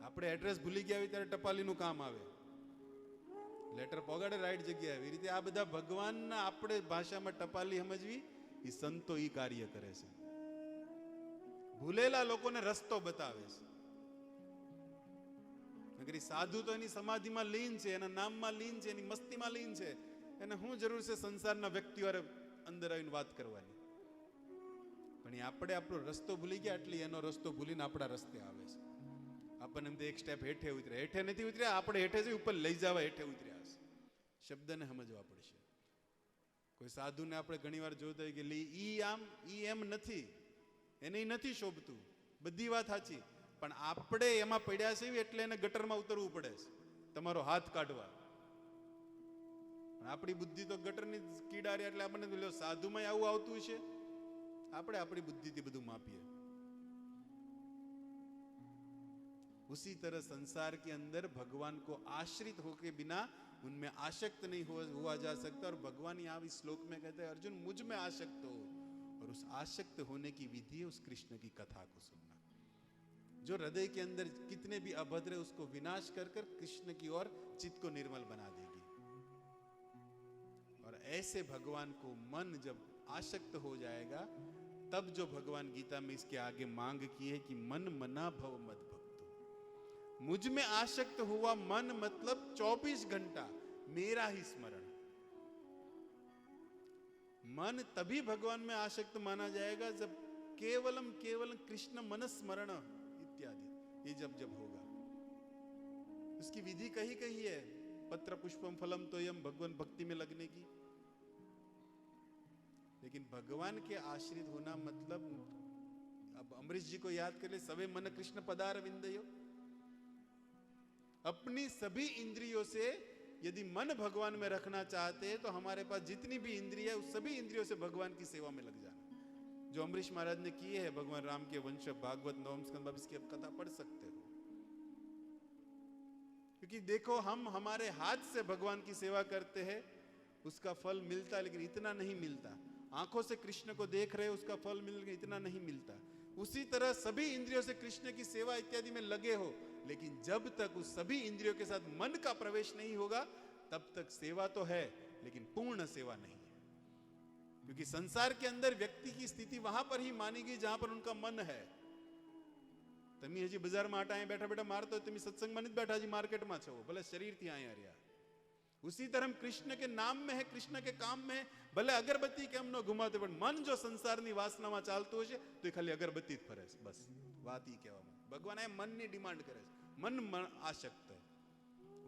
આપણે એડ્રેસ ભૂલી ગયા હોય ત્યારે ટપાલીનું કામ આવે, લેટર પોગાડે રાઈટ જગ્યાએ। એવી રીતે આ બધા ભગવાનના આપણે ભાષામાં ટપાલી સમજવી, એ સંતો ઈ કાર્ય કરે છે। ભૂલેલા લોકોને રસ્તો બતાવે છે। નગરી સાધુ તો એની સમાધિમાં લીન છે, એના નામમાં લીન છે, એની મસ્તીમાં લીન છે। એને શું જરૂર છે સંસારના વ્યક્તિઓ અંદર આવીને વાત કરવાની? પણ એ આપણે આપણો રસ્તો ભૂલી ગયા, એટલે એનો રસ્તો ભૂલીને આપણા રસ્તે આવે છે। આપણને એમ તો એક સ્ટેપ હેઠે ઉતર્યા, હેઠે નથી ઉતર્યા, આપણે હેઠે જઈ ઉપર લઈ જવા હેઠે ઉતર્યા છે। શબ્દને સમજવા પડશે। કોઈ સાધુને આપણે ઘણીવાર જોતા હોય કે ઈ આમ ઈ એમ નથી, એને નથી શોભતું, બધી વાત સાચી, પણ આપણે એમાં પડ્યા છે એટલે એને ગટરમાં ઉતરવું પડે છે, તમારો હાથ કાઢવા। પણ આપણી બુદ્ધિ તો ગટરની કીડારી, એટલે આપણને સાધુમાં આવું આવતું છે। આપણે આપણી બુદ્ધિથી બધું માપીએ। उसी तरह संसार के अंदर भगवान को आश्रित होके बिना उनमें आसक्त नहीं हुआ जा सकता। और भगवान यहाँ इस श्लोक में कहते हैं अर्जुन मुझ में आसक्त हो, और उस आसक्त होने की विधि है उस कृष्ण की कथा को सुनना। जो हृदय के अंदर कितने भी अभद्र है उसको विनाश कर कर कृष्ण की ओर चित्त को निर्मल बना देगी। और ऐसे भगवान को मन जब आसक्त हो जाएगा, तब जो भगवान गीता में इसके आगे मांग की है कि मन मना भव मद भक्तो। मुझ में आसक्त हुआ मन मतलब 24 घंटा मेरा ही स्मरण। मन तभी भगवान में आसक्त माना जाएगा जब केवलम केवलम कृष्ण मन स्मरण इत्यादि ये जब जब होगा। उसकी विधि कही कही है, पत्र पुष्पम फलम तोयम, भगवान भक्ति में लगने की। लेकिन भगवान के आश्रित होना मतलब, अब अमरीश जी को याद कर ले, सवे मन कृष्ण पदार विंदयो। अपनी सभी इंद्रियों से यदि मन भगवान में रखना चाहते हैं तो हमारे पास जितनी भी इंद्रिय है उस सभी इंद्रियों से भगवान की सेवा में लग जाना। जो अम्बरीश महाराज ने किए हैं भगवान राम के वंश भागवत नवम स्कंद, आप इसकी कथा पढ़ सकते हो। क्योंकि देखो, हम हमारे हाथ से भगवान की सेवा करते हैं, उसका फल मिलता है, लेकिन इतना नहीं मिलता। आंखों से कृष्ण को देख रहे, उसका फल मिल गया, इतना नहीं मिलता। उसी तरह सभी इंद्रियों से कृष्ण की सेवा इत्यादि में लगे हो, लेकिन जब तक उस सभी इंद्रियों के साथ मन का प्रवेश नहीं होगा, तब तक सेवा तो है, लेकिन पूर्ण सेवा नहीं है। क्योंकि संसार के अंदर व्यक्ति की स्थिति वहां पर ही मानी गई जहां पर उनका मन है। तमी हजी बाजार में आटा बैठा बैठा मारते हो, तमी सत्संग में नहीं बैठा, जी मार्केट में छो, भले शरीर थी आया रिया। उसी तरह कृष्ण के नाम में है, कृष्ण के काम में है, भले अगरबत्ती केम न घुमाते, पण मन जो संसारनी वासनाમાં ચાલતું હશે તો ખાલી અગરબત્તી જ ફરે છે, બસ વાત ઈ કહેવામાં। ભગવાન એ મનની ડિમાન્ડ કરે છે, मन आसक्त है,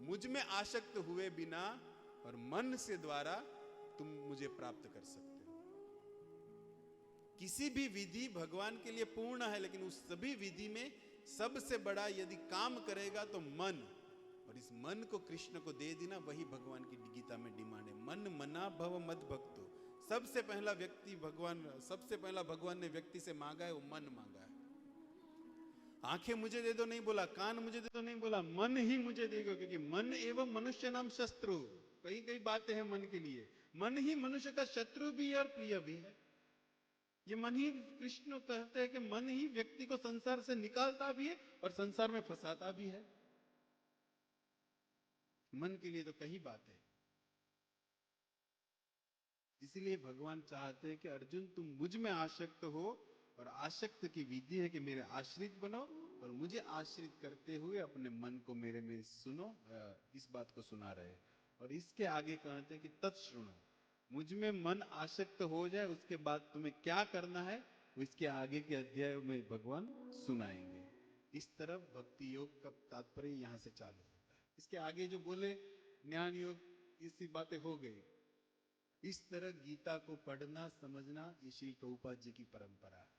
मुझ में आसक्त हुए बिना और मन से द्वारा तुम मुझे प्राप्त कर सकते हो। किसी भी विधि भगवान के लिए पूर्ण है, लेकिन उस सभी विधि में सबसे बड़ा यदि काम करेगा तो मन, और इस मन को कृष्ण को दे देना, वही भगवान की गीता में डिमांड है। मन मना भव मद भक्तो, सबसे पहला व्यक्ति भगवान, सबसे पहला भगवान ने व्यक्ति से मांगा है, वो मन मांगा है। आंखें मुझे दे दो नहीं बोला, कान मुझे दे दो नहीं बोला, मन ही मुझे देगा, क्योंकि मन एवं मनुष्य नाम शत्रु। कई कई बातें हैं मन के लिए, मन ही मनुष्य का शत्रु भी है और प्रिय भी है। ये मन ही, कृष्ण कहते हैं कि मन ही व्यक्ति को संसार से निकालता भी है और संसार में फंसाता भी है। मन के लिए तो कई बात है। इसीलिए भगवान चाहते हैं कि अर्जुन तुम मुझ में आसक्त हो, और आसक्त की विधि है कि मेरे आश्रित बनो और मुझे आश्रित करते हुए अपने मन को मेरे में सुनो। इस बात को सुना रहे, और इसके आगे कहते हैं कि तत्शृणु, मुझ में मन आसक्त हो जाए, उसके बाद तुम्हें क्या करना है इसके आगे के अध्याय में भगवान सुनाएंगे। इस तरफ भक्ति योग का तात्पर्य यहां से चालू होता है। इसके आगे जो बोले ज्ञान योग, इसी बातें हो गई। इस तरह गीता को पढ़ना समझना ये श्री प्रभुपाद जी की परंपरा है।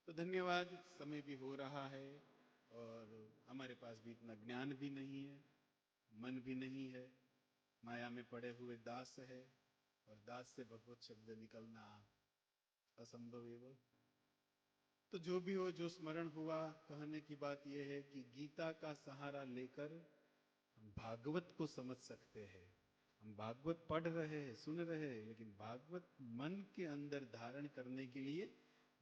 तो धन्यवाद, समय भी हो रहा है और हमारे पास भी इतना ज्ञान भी नहीं है, मन भी नहीं है, माया में पड़े हुए दास है, और दास से भगवत शब्द निकलना असंभव है। वो तो जो भी हो, जो स्मरण हुआ, कहने की बात यह है कि गीता का सहारा लेकर हम भागवत को समझ सकते हैं। हम भागवत पढ़ रहे हैं, सुन रहे हैं, लेकिन भागवत मन के अंदर धारण करने के लिए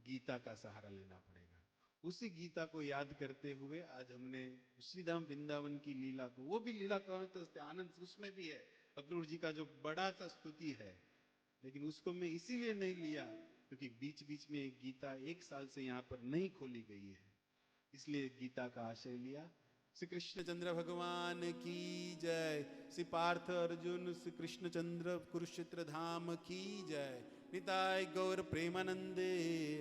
गीता का सहारा लेना पड़ेगा। उसी गीता को याद करते हुए आज हमने श्रीधाम वृंदावन की लीला को, वो भी लीला का तो आनंद उसमें भी है, अक्रूर जी का जो बड़ा सा स्तुति है, लेकिन उसको मैं इसीलिए नहीं लिया क्योंकि बीच बीच में गीता 1 साल से यहाँ पर नहीं खोली गई है, इसलिए गीता का आशय लिया। श्री कृष्णचंद्र भगवान की जय। श्री पार्थ अर्जुन श्री कृष्णचंद्र कुरुक्षेत्र धाम की जय। निताय गौर प्रेमानंदे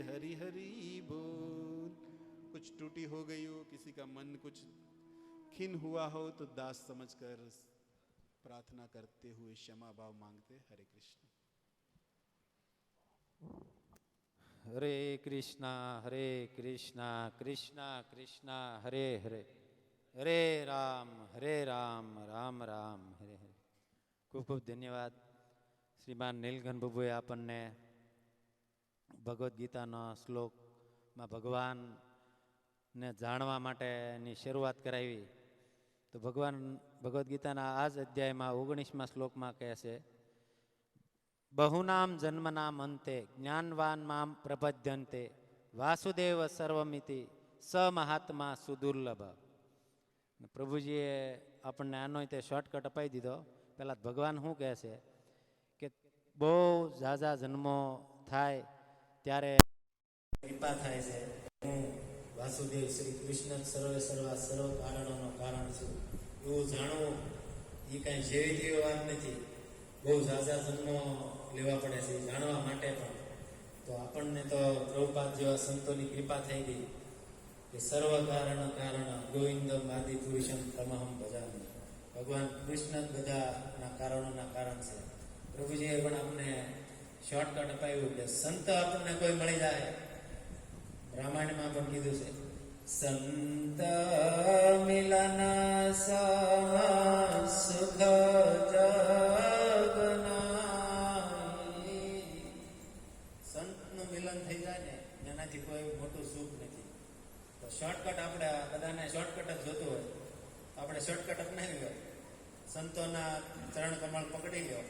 हरि हरि बोल। कुछ त्रुटि हो गई हो, किसी का मन कुछ खिन हुआ हो, तो दास समझकर प्रार्थना करते हुए क्षमा भाव मांगते। हरे कृष्ण। हरे कृष्णा कृष्णा कृष्णा हरे हरे, हरे राम राम राम हरे हरे। खूब खूब धन्यवाद। श्रीमान નીલકંઠ પ્રભુએ આપણને ભગવદ્ ગીતાનો શ્લોકમાં ભગવાનને જાણવા માટેની શરૂઆત કરાવી। તો ભગવાન ભગવદ્ ગીતાના આ જ અધ્યાયમાં 19મા શ્લોકમાં કહે છે, બહુનામ જન્મનામ અંતે જ્ઞાનવાન મામ પ્રપદ્યંતે વાસુદેવ સર્વમિતિ સ મહાત્મા સુદુર્લભ। પ્રભુજીએ આપણને આનો તે શોર્ટકટ અપાઈ દીધો। પહેલાં ભગવાન શું કહે છે કે બહુ ઝાઝા જન્મો થાય ત્યારે કૃપા થાય છે, હું વાસુદેવ શ્રી કૃષ્ણ સર્વે સર્વા સર્વ કારણોનો કારણ છું એવું જાણવું એ કાંઈ જેવી જેવી વાત નથી। બહુ ઝાઝા જન્મો લેવા પડે છે જાણવા માટે પણ। તો આપણને તો પ્રભુપાદ જેવા સંતોની કૃપા થઈ ગઈ કે સર્વ કારણ ગોવિંદમ આદિ પુરુષમ તમહમ ભજામિ। ભગવાન કૃષ્ણ બધાના કારણોના કારણ છે। પ્રભુજીએ પણ આપણને શોર્ટકટ અપાવ્યું કે સંત આપણને કોઈ મળી જાય। રામાયણમાં પણ કીધું છે, સંત મિલન સુખ જગનાઈ। સંતનું મિલન થઈ જાય ને એનાથી કોઈ મોટું સુખ નથી. તો શોર્ટકટ આપણે બધાને શોર્ટકટ જ જોતું હોય તો આપણે શોર્ટકટ અપનાવી લો, સંતોના ચરણ કમળ પકડી લો,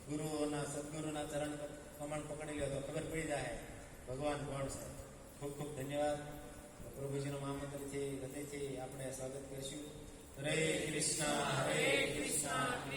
ગુરુઓના સદગુરુના ચરણ કમળ પકડી લો તો ખબર પડી જાય ભગવાન કોણ છે. ખૂબ ખૂબ ધન્યવાદ. પ્રભુજીનો મહામંત્રથી હૃદયથી આપણે સ્વાગત કરીશું. હરે કૃષ્ણ હરે કૃષ્ણ